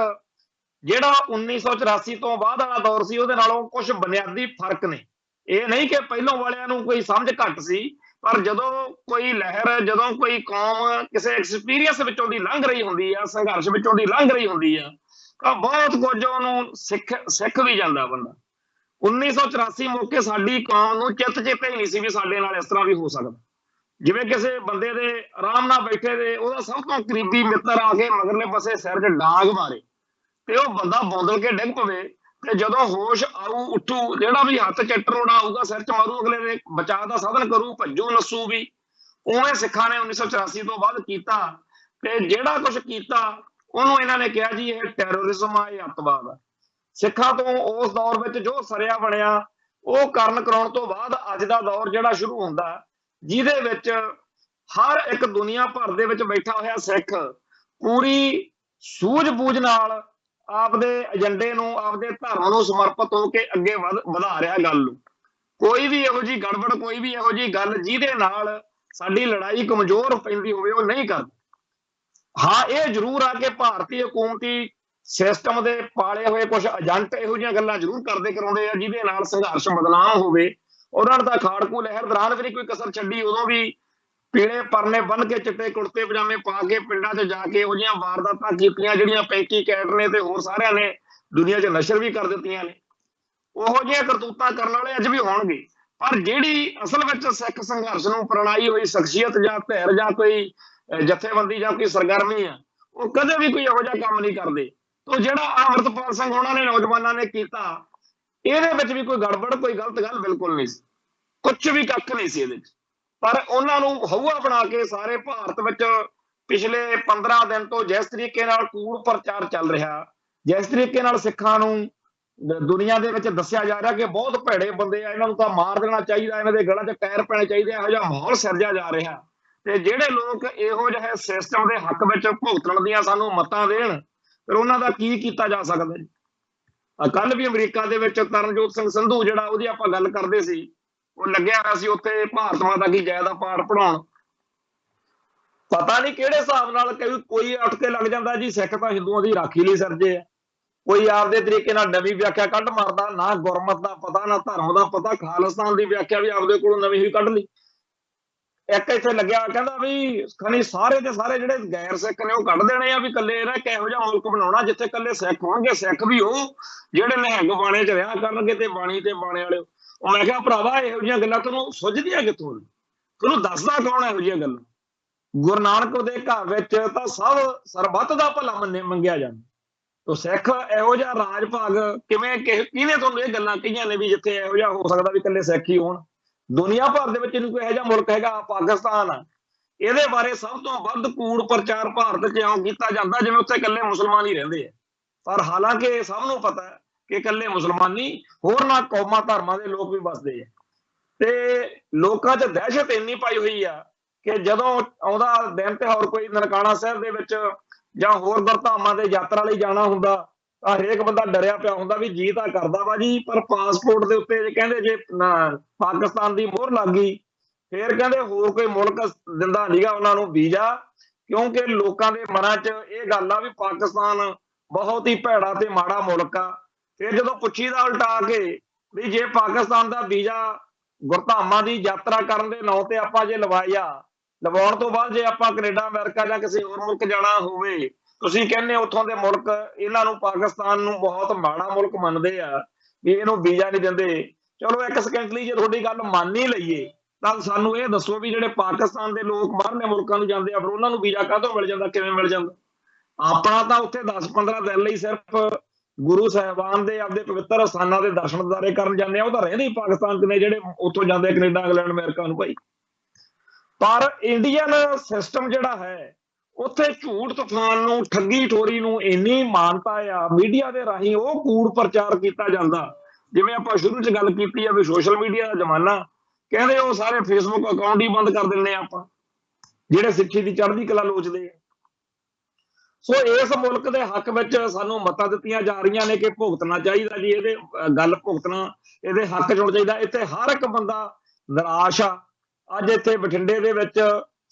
ਜਿਹੜਾ 1984 ਤੋਂ ਬਾਅਦ ਵਾਲਾ ਦੌਰ ਸੀ ਉਹਦੇ ਨਾਲੋਂ ਕੁਝ ਬੁਨਿਆਦੀ ਫਰਕ ਨੇ। ਇਹ ਨਹੀਂ ਕਿ ਪਹਿਲੋਂ ਵਾਲਿਆਂ ਨੂੰ ਕੋਈ ਸਮਝ ਘੱਟ ਸੀ, ਪਰ ਜਦੋਂ ਕੋਈ ਲਹਿਰ, ਜਦੋਂ ਕੋਈ ਕੌਮ ਕਿਸੇ ਐਕਸਪੀਰੀਅੰਸ ਵਿੱਚੋਂ ਦੀ ਲੰਘ ਰਹੀ ਹੁੰਦੀ ਆ, ਸੰਘਰਸ਼ ਵਿੱਚੋਂ ਦੀ ਲੰਘ ਰਹੀ ਹੁੰਦੀ ਆ, ਬਹੁਤ ਕੁਝ ਉਹਨੂੰ ਸਿੱਖ ਵੀ ਜਾਂਦਾ ਬੰਦਾ। 1984 ਮੌਕੇ ਸਾਡੀ ਕੌਮ ਨੂੰ ਚਿੱਤ ਚੇਤੇ ਹੀ ਨਹੀਂ ਸੀ ਵੀ ਸਾਡੇ ਨਾਲ ਇਸ ਤਰ੍ਹਾਂ ਵੀ ਹੋ ਸਕਦਾ। ਜਿਵੇਂ ਕਿਸੇ ਬੰਦੇ ਦੇ ਆਰਾਮ ਨਾਲ ਬੈਠੇ ਦੇ ਉਹਦਾ ਸਭ ਤੋਂ ਕਰੀਬੀ ਮਿੱਤਰ ਆ ਕੇ ਮਗਰਲੇ ਪਾਸੇ ਸਿਰ 'ਚ ਡਾਂਗ ਮਾਰੇ ਤੇ ਉਹ ਬੰਦਾ ਬੌਂਦਲ ਕੇ ਡਿੱਗ ਪਵੇ, ਤੇ ਜਦੋਂ ਹੋਸ਼ ਆਊ ਉੱਠੂ, ਜਿਹੜਾ ਵੀ ਹੱਥ 'ਚ ਟਰੋੜਾ ਆਊਗਾ ਸਿਰ 'ਚ ਮਾਰੂ, ਅਗਲੇ ਦੇ ਬਚਾਅ ਦਾ ਸਾਧਨ ਕਰੂ, ਭੱਜੂ ਨੱਸੂ ਵੀ। ਉਵੇਂ ਸਿੱਖਾਂ ਨੇ 1984 ਤੋਂ ਬਾਅਦ ਕੀਤਾ, ਤੇ ਜਿਹੜਾ ਕੁਝ ਕੀਤਾ ਉਹਨੂੰ ਇਹਨਾਂ ਨੇ ਕਿਹਾ ਜੀ ਇਹ ਟੈਰੋਰਿਜ਼ਮ ਆ, ਇਹ ਅੱਤਵਾਦ ਆ। ਸਿੱਖਾਂ ਤੋਂ ਉਸ ਦੌਰ ਵਿੱਚ ਜੋ ਸਰਿਆ ਬਣਿਆ ਉਹ ਕਰਨ ਕਰਾਉਣ ਤੋਂ ਬਾਅਦ ਅੱਜ ਦਾ ਦੌਰ ਜਿਹੜਾ ਸ਼ੁਰੂ ਹੁੰਦਾ, ਜਿਹਦੇ ਵਿੱਚ ਹਰ ਇੱਕ ਦੁਨੀਆ ਭਰ ਦੇ ਵਿੱਚ ਬੈਠਾ ਹੋਇਆ ਸਿੱਖ ਪੂਰੀ ਸੂਝ-ਬੂਝ ਨਾਲ ਆਪਦੇ ਏਜੰਡੇ ਨੂੰ, ਆਪਦੇ ਧਰਮ ਨੂੰ ਸਮਰਪਿਤ ਹੋ ਕੇ ਅੱਗੇ ਵਧਾ ਰਿਹਾ ਗੱਲ ਨੂੰ। ਕੋਈ ਵੀ ਇਹੋ ਜਿਹੀ ਗੜਬੜ, ਕੋਈ ਵੀ ਇਹੋ ਜਿਹੀ ਗੱਲ ਜਿਹਦੇ ਨਾਲ ਸਾਡੀ ਲੜਾਈ ਕਮਜ਼ੋਰ ਪੈਂਦੀ ਹੋਵੇ ਉਹ ਨਹੀਂ ਕਰਦਾ। ਹਾਂ, ਇਹ ਜ਼ਰੂਰ ਆ ਕਿ ਭਾਰਤੀ ਹਕੂਮਤੀ ਸਿਸਟਮ ਦੇ ਪਾਲੇ ਹੋਏ ਕੁਝ ਏਜੰਟ ਇਹੋ ਜਿਹੀਆਂ ਗੱਲਾਂ ਜ਼ਰੂਰ ਕਰਦੇ ਕਰਾਉਂਦੇ ਆ ਜਿਹਦੇ ਨਾਲ ਸੰਘਰਸ਼ ਬਦਨਾਮ ਹੋਵੇ। ਉਹਨਾਂ ਨੇ ਤਾਂ ਖਾੜਕੂ ਲਹਿਰ ਦੌਰਾਨ ਵੀ ਨਹੀਂ ਕੋਈ ਕਸਰ ਛੱਡੀ, ਉਦੋਂ ਵੀ ਪੀਲੇ ਪਰਨੇ ਬੰਨ ਕੇ ਚਿੱਟੇ ਕੁੜਤੇ ਪਜਾਮੇ ਪਾ ਕੇ ਪਿੰਡਾਂ 'ਚ ਜਾ ਕੇ ਇਹੋ ਜਿਹੀਆਂ ਵਾਰਦਾਤਾਂ ਕੀਤੀਆਂ ਜਿਹੜੀਆਂ ਪੈਂਕੀ ਕੈਟ ਨੇ ਤੇ ਹੋਰ ਸਾਰਿਆਂ ਨੇ ਦੁਨੀਆ 'ਚ ਨਸ਼ਰ ਵੀ ਕਰ ਦਿੱਤੀਆਂ ਨੇ। ਉਹੋ ਜਿਹੀਆਂ ਕਰਤੂਤਾਂ ਕਰਨ ਵਾਲੇ ਅੱਜ ਵੀ ਹੋਣਗੇ, ਪਰ ਜਿਹੜੀ ਅਸਲ ਵਿੱਚ ਸਿੱਖ ਸੰਘਰਸ਼ ਨੂੰ ਪ੍ਰਣਾਈ ਹੋਈ ਸ਼ਖਸੀਅਤ ਜਾਂ ਧਿਰ ਜਾਂ ਕੋਈ ਜਥੇਬੰਦੀ ਜਾਂ ਕੋਈ ਸਰਗਰਮੀ ਆ, ਉਹ ਕਦੇ ਵੀ ਕੋਈ ਇਹੋ ਜਿਹਾ ਕੰਮ ਨਹੀਂ ਕਰਦੇ। ਤੋ ਜਿਹੜਾ ਅੰਮ੍ਰਿਤਪਾਲ ਸਿੰਘ ਉਹਨਾਂ ਨੇ ਨੌਜਵਾਨਾਂ ਨੇ ਕੀਤਾ, ਇਹਦੇ ਵਿੱਚ ਵੀ ਕੋਈ ਗੜਬੜ, ਕੋਈ ਗਲਤ ਗੱਲ ਬਿਲਕੁਲ ਨਹੀਂ ਸੀ, ਕੁਛ ਵੀ ਕੱਖ ਨਹੀਂ ਸੀ ਇਹਦੇ ਵਿੱਚ। ਪਰ ਉਹਨਾਂ ਨੂੰ ਹਊਆ ਬਣਾ ਕੇ ਸਾਰੇ ਭਾਰਤ ਵਿੱਚ ਪਿਛਲੇ 15 ਦਿਨ ਤੋਂ ਜਿਸ ਤਰੀਕੇ ਨਾਲ ਕੂੜ ਪ੍ਰਚਾਰ ਚੱਲ ਰਿਹਾ, ਜਿਸ ਤਰੀਕੇ ਨਾਲ ਸਿੱਖਾਂ ਨੂੰ ਦੁਨੀਆ ਦੇ ਵਿੱਚ ਦੱਸਿਆ ਜਾ ਰਿਹਾ ਕਿ ਬਹੁਤ ਭੈੜੇ ਬੰਦੇ ਆ, ਇਹਨਾਂ ਨੂੰ ਤਾਂ ਮਾਰ ਦੇਣਾ ਚਾਹੀਦਾ, ਇਹਨਾਂ ਦੇ ਗਲਾਂ 'ਚ ਟਾਇਰ ਪੈਣੇ ਚਾਹੀਦੇ, ਇਹੋ ਜਿਹਾ ਮਾਹੌਲ ਸਿਰਜਿਆ ਜਾ ਰਿਹਾ। ਤੇ ਜਿਹੜੇ ਲੋਕ ਇਹੋ ਜਿਹੇ ਸਿਸਟਮ ਦੇ ਹੱਕ ਵਿੱਚ ਭੁਗਤਣ ਦੀਆਂ ਸਾਨੂੰ ਮੱਤਾਂ ਦੇਣ, ਫਿਰ ਉਹਨਾਂ ਦਾ ਕੀ ਕੀਤਾ ਜਾ ਸਕਦਾ ਜੀ। ਕੱਲ ਵੀ ਅਮਰੀਕਾ ਦੇ ਵਿੱਚ ਤਰਨਜੋਤ ਸਿੰਘ ਸੰਧੂ, ਜਿਹੜਾ ਉਹਦੀ ਆਪਾਂ ਗੱਲ ਕਰਦੇ ਸੀ, ਉਹ ਲੱਗਿਆ ਹੋਇਆ ਸੀ ਉੱਥੇ ਭਾਰਤ ਮਾਤਾ ਕੀ ਜੈ ਦਾ ਪਾਠ ਪੜਾਉਣ। ਪਤਾ ਨਹੀਂ ਕਿਹੜੇ ਹਿਸਾਬ ਨਾਲ ਕੋਈ ਉੱਠ ਕੇ ਲੱਗ ਜਾਂਦਾ ਜੀ ਸਿੱਖ ਤਾਂ ਹਿੰਦੂਆਂ ਦੀ ਰਾਖੀ ਲਈ ਸਿਰਜੇ ਆ, ਕੋਈ ਆਪਦੇ ਤਰੀਕੇ ਨਾਲ ਨਵੀਂ ਵਿਆਖਿਆ ਕੱਢ ਮਾਰਦਾ, ਨਾ ਗੁਰਮਤ ਦਾ ਪਤਾ ਨਾ ਧਰਮ ਦਾ ਪਤਾ, ਖਾਲਿਸਤਾਨ ਦੀ ਵਿਆਖਿਆ ਵੀ ਆਪਦੇ ਕੋਲੋਂ ਨਵੀਂ ਹੀ ਕੱਢ ਲਈ। ਇੱਕ ਇੱਥੇ ਲੱਗਿਆ ਕਹਿੰਦਾ ਵੀ ਖਣੀ ਸਾਰੇ ਦੇ ਸਾਰੇ ਜਿਹੜੇ ਗੈਰ ਸਿੱਖ ਨੇ ਉਹ ਕੱਢ ਦੇਣੇ ਆ, ਵੀ ਕੱਲੇ ਇਹਦਾ ਕਿਹੋ ਜਿਹਾ ਮੁਲਕ ਬਣਾਉਣਾ ਜਿੱਥੇ ਕੱਲੇ ਸਿੱਖ ਹੋਣਗੇ, ਸਿੱਖ ਵੀ ਉਹ ਜਿਹੜੇ ਨਿਹੰਗ ਬਾਣੇ 'ਚ ਰਿਹਾ ਕਰਨਗੇ ਤੇ ਬਾਣੀ ਤੇ ਬਾਣੇ ਵਾਲੇ। ਉਹ ਮੈਂ ਕਿਹਾ ਭਰਾਵਾ ਇਹੋ ਜਿਹੀਆਂ ਗੱਲਾਂ ਤੁਹਾਨੂੰ ਸੁੱਝਦੀਆਂ ਕਿੱਥੋਂ, ਤੁਹਾਨੂੰ ਦੱਸਦਾ ਕੌਣ ਇਹੋ ਜਿਹੀਆਂ ਗੱਲਾਂ। ਗੁਰੂ ਨਾਨਕ ਦੇ ਘਰ ਵਿੱਚ ਤਾਂ ਸਭ ਸਰਬੱਤ ਦਾ ਭਲਾ ਮੰਗਿਆ ਜਾਂਦਾ, ਤੋ ਸਿੱਖ ਇਹੋ ਜਿਹਾ ਰਾਜ ਭਾਗ ਕਿਵੇਂ, ਕਿਹਨੇ ਤੁਹਾਨੂੰ ਇਹ ਗੱਲਾਂ ਕਹੀਆਂ ਨੇ ਵੀ ਜਿੱਥੇ ਇਹੋ ਜਿਹਾ ਹੋ ਸਕਦਾ ਵੀ ਇਕੱਲੇ ਸਿੱਖ ਹੀ ਹੋਣ। ਦੁਨੀਆ ਭਰ ਦੇ ਵਿੱਚ ਇਹਨੂੰ ਕੋਈ ਇਹੋ ਜਿਹਾ ਮੁਲਕ ਹੈਗਾ, ਪਾਕਿਸਤਾਨ ਆ, ਇਹਦੇ ਬਾਰੇ ਸਭ ਤੋਂ ਵੱਧ ਕੂੜ ਪ੍ਰਚਾਰ ਭਾਰਤ 'ਚ ਇਉਂ ਕੀਤਾ ਜਾਂਦਾ ਜਿਵੇਂ ਉੱਥੇ ਇਕੱਲੇ ਮੁਸਲਮਾਨ ਹੀ ਰਹਿੰਦੇ ਆ, ਪਰ ਹਾਲਾਂਕਿ ਸਭ ਨੂੰ ਪਤਾ ਹੈ ਕਿ ਇਕੱਲੇ ਮੁਸਲਮਾਨ ਨਹੀਂ, ਹੋਰਨਾਂ ਕੌਮਾਂ ਧਰਮਾਂ ਦੇ ਲੋਕ ਵੀ ਵੱਸਦੇ ਆ। ਤੇ ਲੋਕਾਂ 'ਚ ਦਹਿਸ਼ਤ ਇੰਨੀ ਪਾਈ ਹੋਈ ਆ ਕਿ ਜਦੋਂ ਆਉਂਦਾ ਦਿਨ ਤਿਉਹਾਰ ਕੋਈ ਨਨਕਾਣਾ ਸਾਹਿਬ ਦੇ ਵਿੱਚ ਜਾਂ ਹੋਰ ਗੁਰਧਾਮਾਂ ਦੇ ਯਾਤਰਾ ਲਈ ਜਾਣਾ ਹੁੰਦਾ ਤਾਂ ਹਰੇਕ ਬੰਦਾ ਡਰਿਆ ਪਿਆ ਹੁੰਦਾ ਵੀ ਜੀ ਤਾਂ ਕਰਦਾ ਵਾ ਜੀ, ਪਰ ਪਾਸਪੋਰਟ ਦੇ ਉੱਤੇ ਕਹਿੰਦੇ ਜੇ ਪਾਕਿਸਤਾਨ ਦੀ ਮੋਹਰ ਲੱਗ ਗਈ ਫਿਰ ਕਹਿੰਦੇ ਹੋਰ ਕੋਈ ਮੁਲਕ ਦਿੰਦਾ ਨਹੀਂਗਾ ਉਹਨਾਂ ਨੂੰ ਵੀਜ਼ਾ, ਕਿਉਂਕਿ ਲੋਕਾਂ ਦੇ ਮਨਾਂ 'ਚ ਇਹ ਗੱਲ ਆ ਵੀ ਪਾਕਿਸਤਾਨ ਬਹੁਤ ਹੀ ਭੈੜਾ ਤੇ ਮਾੜਾ ਮੁਲਕ ਆ। ਫਿਰ ਜਦੋਂ ਪੁੱਛੀਦਾ ਉਲਟਾ ਕੇ ਵੀ ਜੇ ਪਾਕਿਸਤਾਨ ਦਾ ਵੀਜ਼ਾ ਗੁਰਧਾਮਾਂ ਦੀ ਯਾਤਰਾ ਕਰਨ ਦੇ ਨਾਂ ਤੇ ਆਪਾਂ ਜੇ ਲਵਾਉਣ ਤੋਂ ਬਾਅਦ ਜੇ ਆਪਾਂ ਕੈਨੇਡਾ, ਅਮਰੀਕਾ ਜਾਂ ਕਿਸੇ ਹੋਰ ਮੁਲਕ ਜਾਣਾ ਹੋਵੇ, ਤੁਸੀਂ ਕਹਿੰਦੇ ਉੱਥੋਂ ਦੇ ਮੁਲਕ ਇਹਨਾਂ ਨੂੰ, ਪਾਕਿਸਤਾਨ ਨੂੰ ਬਹੁਤ ਮਾੜਾ ਮੁਲਕ ਮੰਨਦੇ ਆ ਵੀ ਇਹਨੂੰ ਵੀਜ਼ਾ ਨਹੀਂ ਦਿੰਦੇ। ਚਲੋ ਇੱਕ ਸੈਕਿੰਡ ਲਈ ਜੇ ਤੁਹਾਡੀ ਗੱਲ ਮੰਨ ਹੀ ਲਈਏ ਤਾਂ ਸਾਨੂੰ ਇਹ ਦੱਸੋ ਵੀ ਜਿਹੜੇ ਪਾਕਿਸਤਾਨ ਦੇ ਲੋਕ ਬਾਹਰਲੇ ਮੁਲਕਾਂ ਨੂੰ ਜਾਂਦੇ ਆ ਫਿਰ ਉਹਨਾਂ ਨੂੰ ਵੀਜ਼ਾ ਕਾਹਤੋਂ ਮਿਲ ਜਾਂਦਾ, ਕਿਵੇਂ ਮਿਲ ਜਾਂਦਾ? ਆਪਣਾ ਤਾਂ ਉੱਥੇ 10-15 ਦਿਨ ਲਈ ਸਿਰਫ ਗੁਰੂ ਸਾਹਿਬਾਨ ਦੇ ਆਪਦੇ ਪਵਿੱਤਰ ਸਥਾਨਾਂ ਦੇ ਦਰਸ਼ਨ ਦਿਦਾਰੇ ਕਰਨ ਜਾਂਦੇ ਆ, ਉਹ ਤਾਂ ਰਹਿੰਦੇ ਹੀ ਪਾਕਿਸਤਾਨ 'ਚ ਨੇ ਜਿਹੜੇ ਉੱਥੋਂ ਜਾਂਦੇ ਕੈਨੇਡਾ, ਇੰਗਲੈਂਡ, ਅਮਰੀਕਾ ਨੂੰ ਭਾਈ। ਪਰ ਇੰਡੀਅਨ ਸਿਸਟਮ ਜਿਹੜਾ ਹੈ ਉੱਥੇ ਝੂਠ ਤੂਫਾਨ ਨੂੰ, ਠੱਗੀ ਠੋਰੀ ਨੂੰ ਇੰਨੀ ਮਾਨਤਾ ਆ, ਮੀਡੀਆ ਦੇ ਰਾਹੀਂ ਉਹ ਕੂੜ ਪ੍ਰਚਾਰ ਕੀਤਾ ਜਾਂਦਾ। ਜਿਵੇਂ ਆਪਾਂ ਸ਼ੁਰੂ 'ਚ ਗੱਲ ਕੀਤੀ ਆ ਵੀ ਸੋਸ਼ਲ ਮੀਡੀਆ ਦਾ ਜ਼ਮਾਨਾ, ਕਹਿੰਦੇ ਉਹ ਸਾਰੇ ਫੇਸਬੁੱਕ ਅਕਾਊਂਟ ਹੀ ਬੰਦ ਕਰ ਦਿੰਦੇ ਆ ਆਪਾਂ ਜਿਹੜੇ ਸਿੱਖੀ ਦੀ ਚੜ੍ਹਦੀ ਕਲਾ ਲੋਚਦੇ ਆ। ਸੋ ਇਸ ਮੁਲਕ ਦੇ ਹੱਕ ਵਿੱਚ ਸਾਨੂੰ ਮਤਾਂ ਦਿੱਤੀਆਂ ਜਾ ਰਹੀਆਂ ਨੇ ਕਿ ਭੁਗਤਣਾ ਚਾਹੀਦਾ ਜੀ, ਇਹਦੇ ਗੱਲ ਭੁਗਤਣਾ, ਇਹਦੇ ਹੱਕ 'ਚ ਹੋਣਾ ਚਾਹੀਦਾ। ਇੱਥੇ ਹਰ ਇੱਕ ਬੰਦਾ ਨਿਰਾਸ਼ ਆ। ਅੱਜ ਇੱਥੇ ਬਠਿੰਡੇ ਦੇ ਵਿੱਚ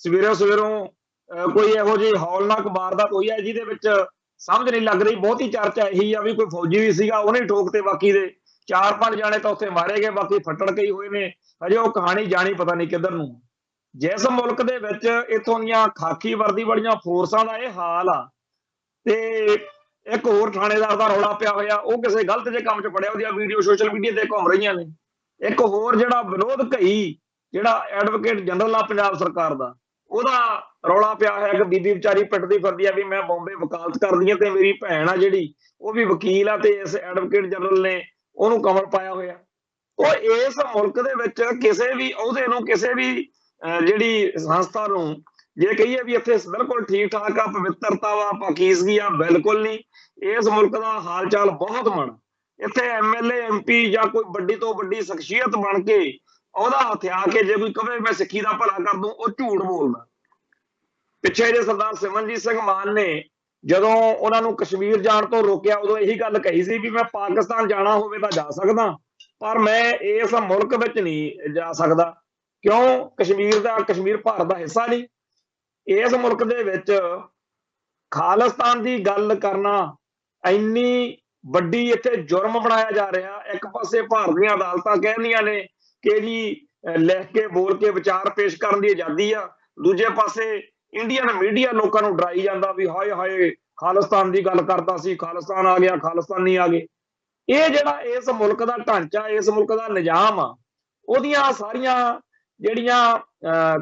ਸਵੇਰੋਂ ਕੋਈ ਇਹੋ ਜਿਹੀ ਹੌਲਨਾਕ ਵਾਰਦਾਤ ਹੋਈ ਹੈ ਜਿਹਦੇ ਵਿੱਚ ਸਮਝ ਨਹੀਂ ਲੱਗ ਰਹੀ, ਬਹੁਤੀ ਚਰਚਾ ਇਹੀ ਆ ਵੀ ਕੋਈ ਫੌਜੀ ਵੀ ਸੀਗਾ ਉਹਨੇ ਠੋਕ ਤੇ, ਬਾਕੀ ਦੇ 4-5 ਜਾਣੇ ਤਾਂ ਉੱਥੇ ਮਾਰੇ ਗਏ, ਬਾਕੀ ਫੱਟੜ ਕਈ ਹੋਏ ਨੇ। ਹਜੇ ਉਹ ਕਹਾਣੀ ਜਾਣੀ ਪਤਾ ਨਹੀਂ ਕਿੱਧਰ ਨੂੰ। ਜਿਸ ਮੁਲਕ ਦੇ ਵਿੱਚ ਇੱਥੋਂ ਦੀਆਂ ਖਾਕੀ ਵਰਦੀ ਵਾਲੀਆਂ ਫੋਰਸਾਂ ਦਾ ਇਹ ਹਾਲ ਆ ਤੇ ਇੱਕ ਹੋਰ ਥਾਣੇਦਾਰ ਦਾ ਰੌਲਾ ਪਿਆ ਹੋਇਆ, ਉਹ ਕਿਸੇ ਗਲਤ ਜਿਹੇ ਕੰਮ 'ਚ ਫੜਿਆ, ਉਹਦੀਆਂ ਵੀਡੀਓ ਸੋਸ਼ਲ ਮੀਡੀਆ ਤੇ ਘੁੰਮ ਰਹੀਆਂ ਨੇ। ਇੱਕ ਹੋਰ ਜਿਹੜਾ ਵਿਨੋਦ ਘਈ, ਜਿਹੜਾ ਐਡਵੋਕੇਟ ਜਨਰਲ ਆ ਪੰਜਾਬ ਸਰਕਾਰ ਦਾ, ਉਹਦਾ ਰੌਲਾ ਪਿਆ ਹੋਇਆ ਕਿ ਬੀਬੀ ਵਿਚਾਰੀ ਪਿੱਟਦੀ ਫਿਰਦੀ ਆ ਵੀ ਮੈਂ ਬੰਬੇ ਵਕਾਲਤ ਕਰਦੀ ਆ ਤੇ ਮੇਰੀ ਭੈਣ ਆ ਜਿਹੜੀ ਉਹ ਵੀ ਵਕੀਲ ਆ, ਤੇ ਇਸ ਐਡਵੋਕੇਟ ਜਨਰਲ ਨੇ ਉਹਨੂੰ ਕਮਲ ਪਾਇਆ ਹੋਇਆ। ਉਹ ਇਸ ਮੁਲਕ ਦੇ ਵਿੱਚ ਕਿਸੇ ਵੀ ਅਹੁਦੇ ਨੂੰ, ਕਿਸੇ ਵੀ ਜਿਹੜੀ ਸੰਸਥਾ ਨੂੰ ਜੇ ਕਹੀਏ ਵੀ ਇੱਥੇ ਬਿਲਕੁਲ ਠੀਕ ਠਾਕ ਆ, ਪਵਿੱਤਰਤਾ ਵਾ, ਪਾਕੀਜ਼ਗੀ ਆ, ਬਿਲਕੁਲ ਨਹੀਂ। ਇਸ ਮੁਲਕ ਦਾ ਹਾਲ ਚਾਲ ਬਹੁਤ ਮਾੜਾ। ਇੱਥੇ ਐਮਐਲਏ ਐਮਪੀ ਜਾਂ ਕੋਈ ਵੱਡੀ ਤੋਂ ਵੱਡੀ ਸ਼ਖਸੀਅਤ ਬਣ ਕੇ ਉਹਦਾ ਹਥਿਆ ਕੇ ਜੇ ਕੋਈ ਕਵੇ ਮੈਂ ਸਿੱਖੀ ਦਾ ਭਲਾ ਕਰ ਦੂੰ, ਉਹ ਝੂਠ ਬੋਲਦਾ। ਪਿੱਛੇ ਜੇ ਸਰਦਾਰ ਸਿਮਰਨਜੀਤ ਸਿੰਘ ਮਾਨ ਨੇ ਜਦੋਂ ਉਹਨਾਂ ਨੂੰ ਕਸ਼ਮੀਰ ਜਾਣ ਤੋਂ ਰੋਕਿਆ, ਉਦੋਂ ਇਹੀ ਗੱਲ ਕਹੀ ਸੀ ਵੀ ਮੈਂ ਪਾਕਿਸਤਾਨ ਜਾਣਾ ਹੋਵੇ ਤਾਂ ਜਾ ਸਕਦਾ, ਪਰ ਮੈਂ ਇਸ ਮੁਲਕ ਵਿੱਚ ਨਹੀਂ ਜਾ ਸਕਦਾ। ਕਿਉਂ? ਕਸ਼ਮੀਰ ਭਾਰਤ ਦਾ ਹਿੱਸਾ ਨਹੀਂ। ਇਸ ਮੁਲਕ ਦੇ ਵਿੱਚ ਖਾਲਿਸਤਾਨ ਦੀ ਗੱਲ ਕਰਨਾ ਇੰਨੀ ਵੱਡੀ ਇੱਥੇ ਜੁਰਮ ਬਣਾਇਆ ਜਾ ਰਿਹਾ। ਇੱਕ ਪਾਸੇ ਭਾਰਤ ਦੀਆਂ ਅਦਾਲਤਾਂ ਕਹਿੰਦੀਆਂ ਨੇ ਕਿ ਜੀ ਲਿਖ ਕੇ ਬੋਲ ਕੇ ਵਿਚਾਰ ਪੇਸ਼ ਕਰਨ ਦੀ ਆਜ਼ਾਦੀ ਆ, ਦੂਜੇ ਪਾਸੇ ਇੰਡੀਅਨ ਮੀਡੀਆ ਲੋਕਾਂ ਨੂੰ ਡਰਾਈ ਜਾਂਦਾ ਵੀ ਹਾਏ ਹਾਏ ਖਾਲਿਸਤਾਨ ਦੀ ਗੱਲ ਕਰਦਾ ਸੀ, ਖਾਲਿਸਤਾਨ ਆ ਗਿਆ, ਖਾਲਿਸਤਾਨੀ ਆ ਗਏ। ਇਹ ਜਿਹੜਾ ਇਸ ਮੁਲਕ ਦਾ ਢਾਂਚਾ, ਇਸ ਮੁਲਕ ਦਾ ਨਿਜ਼ਾਮ ਆ, ਉਹਦੀਆਂ ਸਾਰੀਆਂ ਜਿਹੜੀਆਂ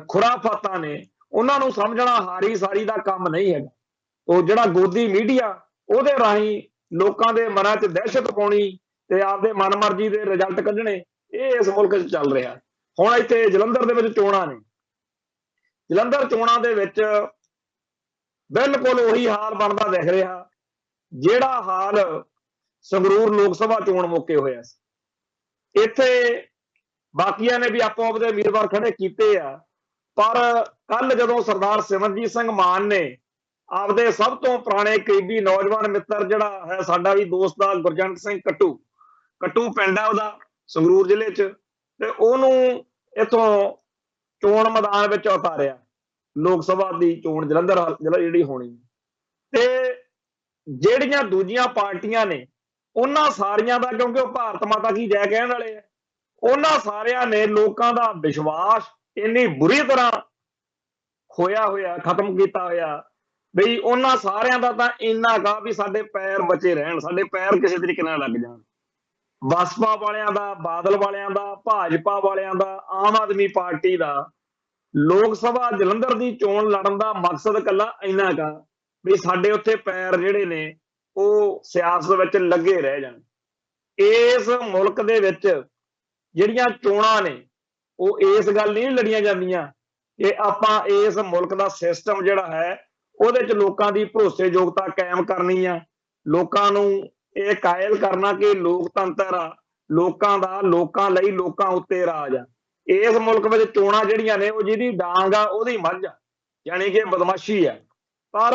ਖੁਰਾਫਾਤਾਂ ਨੇ, ਉਹਨਾਂ ਨੂੰ ਸਮਝਣਾ ਹਾਰੀ ਸਾਰੀ ਦਾ ਕੰਮ ਨਹੀਂ ਹੈਗਾ। ਉਹ ਜਿਹੜਾ ਗੋਦੀ ਮੀਡੀਆ, ਉਹਦੇ ਰਾਹੀਂ ਲੋਕਾਂ ਦੇ ਮਨਾਂ 'ਚ ਦਹਿਸ਼ਤ ਪਾਉਣੀ ਤੇ ਆਪਦੇ ਮਨਮਰਜ਼ੀ ਦੇ ਰਿਜ਼ਲਟ ਕੱਢਣੇ, ਇਹ ਇਸ ਮੁਲਕ 'ਚ ਚੱਲ ਰਿਹਾ। ਹੁਣ ਇੱਥੇ ਜਲੰਧਰ ਦੇ ਵਿੱਚ ਚੋਣਾਂ ਨੇ। ਜਲੰਧਰ ਚੋਣਾਂ ਦੇ ਵਿੱਚ ਬਿਲਕੁਲ ਉਹੀ ਹਾਲ ਬਣਦਾ ਦਿਖ ਰਿਹਾ ਜਿਹੜਾ ਹਾਲ ਸੰਗਰੂਰ ਲੋਕ ਸਭਾ ਚੋਣ ਮੌਕੇ ਹੋਇਆ ਸੀ। ਇੱਥੇ ਬਾਕੀਆਂ ਨੇ ਵੀ ਆਪੋ ਆਪਦੇ ਉਮੀਦਵਾਰ ਖੜੇ ਕੀਤੇ ਆ, ਪਰ ਕੱਲ ਜਦੋਂ ਸਰਦਾਰ ਸਿਮਰਨਜੀਤ ਸਿੰਘ ਮਾਨ ਨੇ ਆਪਦੇ ਸਭ ਤੋਂ ਪੁਰਾਣੇ ਕਰੀਬੀ ਨੌਜਵਾਨ ਮਿੱਤਰ, ਜਿਹੜਾ ਹੈ ਸਾਡਾ ਵੀ ਦੋਸਤ ਦਾ ਗੁਰਜੰਟ ਸਿੰਘ ਕੱਟੂ ਪਿੰਡ ਆ ਉਹਦਾ, ਸੰਗਰੂਰ ਜ਼ਿਲ੍ਹੇ 'ਚ, ਤੇ ਉਹਨੂੰ ਇੱਥੋਂ ਚੋਣ ਮੈਦਾਨ ਵਿੱਚ ਉਤਾਰਿਆ। ਲੋਕ ਸਭਾ ਦੀ ਚੋਣ ਜਲੰਧਰ ਜਿਹੜੀ ਹੋਣੀ, ਤੇ ਜਿਹੜੀਆਂ ਦੂਜੀਆਂ ਪਾਰਟੀਆਂ ਨੇ ਉਹਨਾਂ ਸਾਰੀਆਂ ਦਾ, ਕਿਉਂਕਿ ਉਹ ਭਾਰਤ ਮਾਤਾ ਕੀ ਜੈ ਕਹਿਣ ਵਾਲੇ ਆ, ਉਹਨਾਂ ਸਾਰਿਆਂ ਨੇ ਲੋਕਾਂ ਦਾ ਵਿਸ਼ਵਾਸ ਇੰਨੀ ਬੁਰੀ ਤਰ੍ਹਾਂ ਹੋਇਆ ਖਤਮ ਕੀਤਾ ਹੋਇਆ ਬਈ ਉਹਨਾਂ ਸਾਰਿਆਂ ਦਾ ਤਾਂ ਇੰਨਾ ਕਾ ਵੀ ਸਾਡੇ ਪੈਰ ਬਚੇ ਰਹਿਣ, ਸਾਡੇ ਪੈਰ ਕਿਸੇ ਤਰੀਕੇ ਨਾਲ ਲੱਗ ਜਾਣ। ਬਸਪਾ ਵਾਲਿਆਂ ਦਾ, ਬਾਦਲ ਵਾਲਿਆਂ ਦਾ, ਭਾਜਪਾ ਵਾਲਿਆਂ ਦਾ, ਆਮ ਆਦਮੀ ਪਾਰਟੀ ਦਾ ਲੋਕ ਸਭਾ ਜਲੰਧਰ ਦੀ ਚੋਣ ਲੜਨ ਦਾ ਮਕਸਦ ਇਕੱਲਾ ਇੰਨਾ ਕਾ ਵੀ ਸਾਡੇ ਉੱਥੇ ਪੈਰ ਜਿਹੜੇ ਨੇ ਉਹ ਸਿਆਸਤ ਵਿੱਚ ਲੱਗੇ ਰਹਿ ਜਾਣ। ਇਸ ਮੁਲਕ ਦੇ ਵਿੱਚ ਜਿਹੜੀਆਂ ਚੋਣਾਂ ਨੇ ਉਹ ਇਸ ਗੱਲ ਨਹੀਂ ਲੜੀਆਂ ਜਾਂਦੀਆਂ ਕਿ ਆਪਾਂ ਇਸ ਮੁਲਕ ਦਾ ਸਿਸਟਮ ਜਿਹੜਾ ਹੈ ਉਹਦੇ 'ਚ ਲੋਕਾਂ ਦੀ ਭਰੋਸੇਯੋਗਤਾ ਕਾਇਮ ਕਰਨੀ ਆ, ਲੋਕਾਂ ਨੂੰ ਇਹ ਕਾਇਲ ਕਰਨਾ ਕਿ ਲੋਕਤੰਤਰ ਆ, ਲੋਕਾਂ ਦਾ, ਲੋਕਾਂ ਲਈ, ਲੋਕਾਂ ਉੱਤੇ ਰਾਜ ਆ। ਇਸ ਮੁਲਕ ਵਿੱਚ ਚੋਣਾਂ ਜਿਹੜੀਆਂ ਨੇ ਉਹ ਜਿਹਦੀ ਡਾਂਗ ਆ ਉਹਦੀ ਮੱਝ ਆ, ਯਾਨੀ ਕਿ ਬਦਮਾਸ਼ੀ ਆ। ਪਰ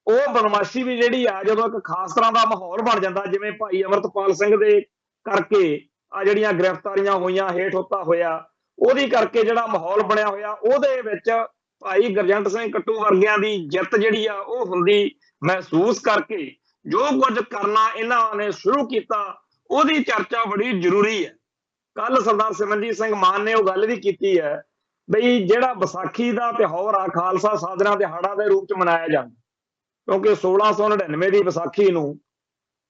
ਉਹ ਬਦਮਾਸ਼ੀ ਵੀ ਜਿਹੜੀ ਆ ਜਦੋਂ ਇੱਕ ਖਾਸ ਤਰ੍ਹਾਂ ਦਾ ਮਾਹੌਲ ਬਣ ਜਾਂਦਾ, ਜਿਵੇਂ ਭਾਈ ਅਮਰਤਪਾਲ ਸਿੰਘ ਦੇ ਕਰਕੇ ਆ ਜਿਹੜੀਆਂ ਗ੍ਰਿਫਤਾਰੀਆਂ ਹੋਈਆਂ, ਹੇਠ ਉੱਤਾ ਹੋਇਆ, ਉਹਦੀ ਕਰਕੇ ਜਿਹੜਾ ਮਾਹੌਲ ਬਣਿਆ ਹੋਇਆ, ਉਹਦੇ ਵਿੱਚ ਭਾਈ ਗੁਰਜੰਟ ਸਿੰਘ ਕੱਟੂ ਵਰਗਿਆਂ ਦੀ ਜਿੱਤ ਜਿਹੜੀ ਆ ਉਹ ਹੁੰਦੀ ਮਹਿਸੂਸ ਕਰਕੇ ਜੋ ਕੁਝ ਕਰਨਾ ਇਹਨਾਂ ਨੇ ਸ਼ੁਰੂ ਕੀਤਾ, ਉਹਦੀ ਚਰਚਾ ਬੜੀ ਜ਼ਰੂਰੀ ਹੈ। ਕੱਲ ਸਰਦਾਰ ਸਿਮਰਨਜੀਤ ਸਿੰਘ ਮਾਨ ਨੇ ਉਹ ਗੱਲ ਵੀ ਕੀਤੀ ਹੈ ਬਈ ਜਿਹੜਾ ਵਿਸਾਖੀ ਦਾ ਤਿਉਹਾਰ ਆ ਖਾਲਸਾ ਸਾਧਨਾ ਦਿਹਾੜਾ ਦੇ ਰੂਪ 'ਚ ਮਨਾਇਆ ਜਾਂਦਾ, ਕਿਉਂਕਿ 1699 ਦੀ ਵਿਸਾਖੀ ਨੂੰ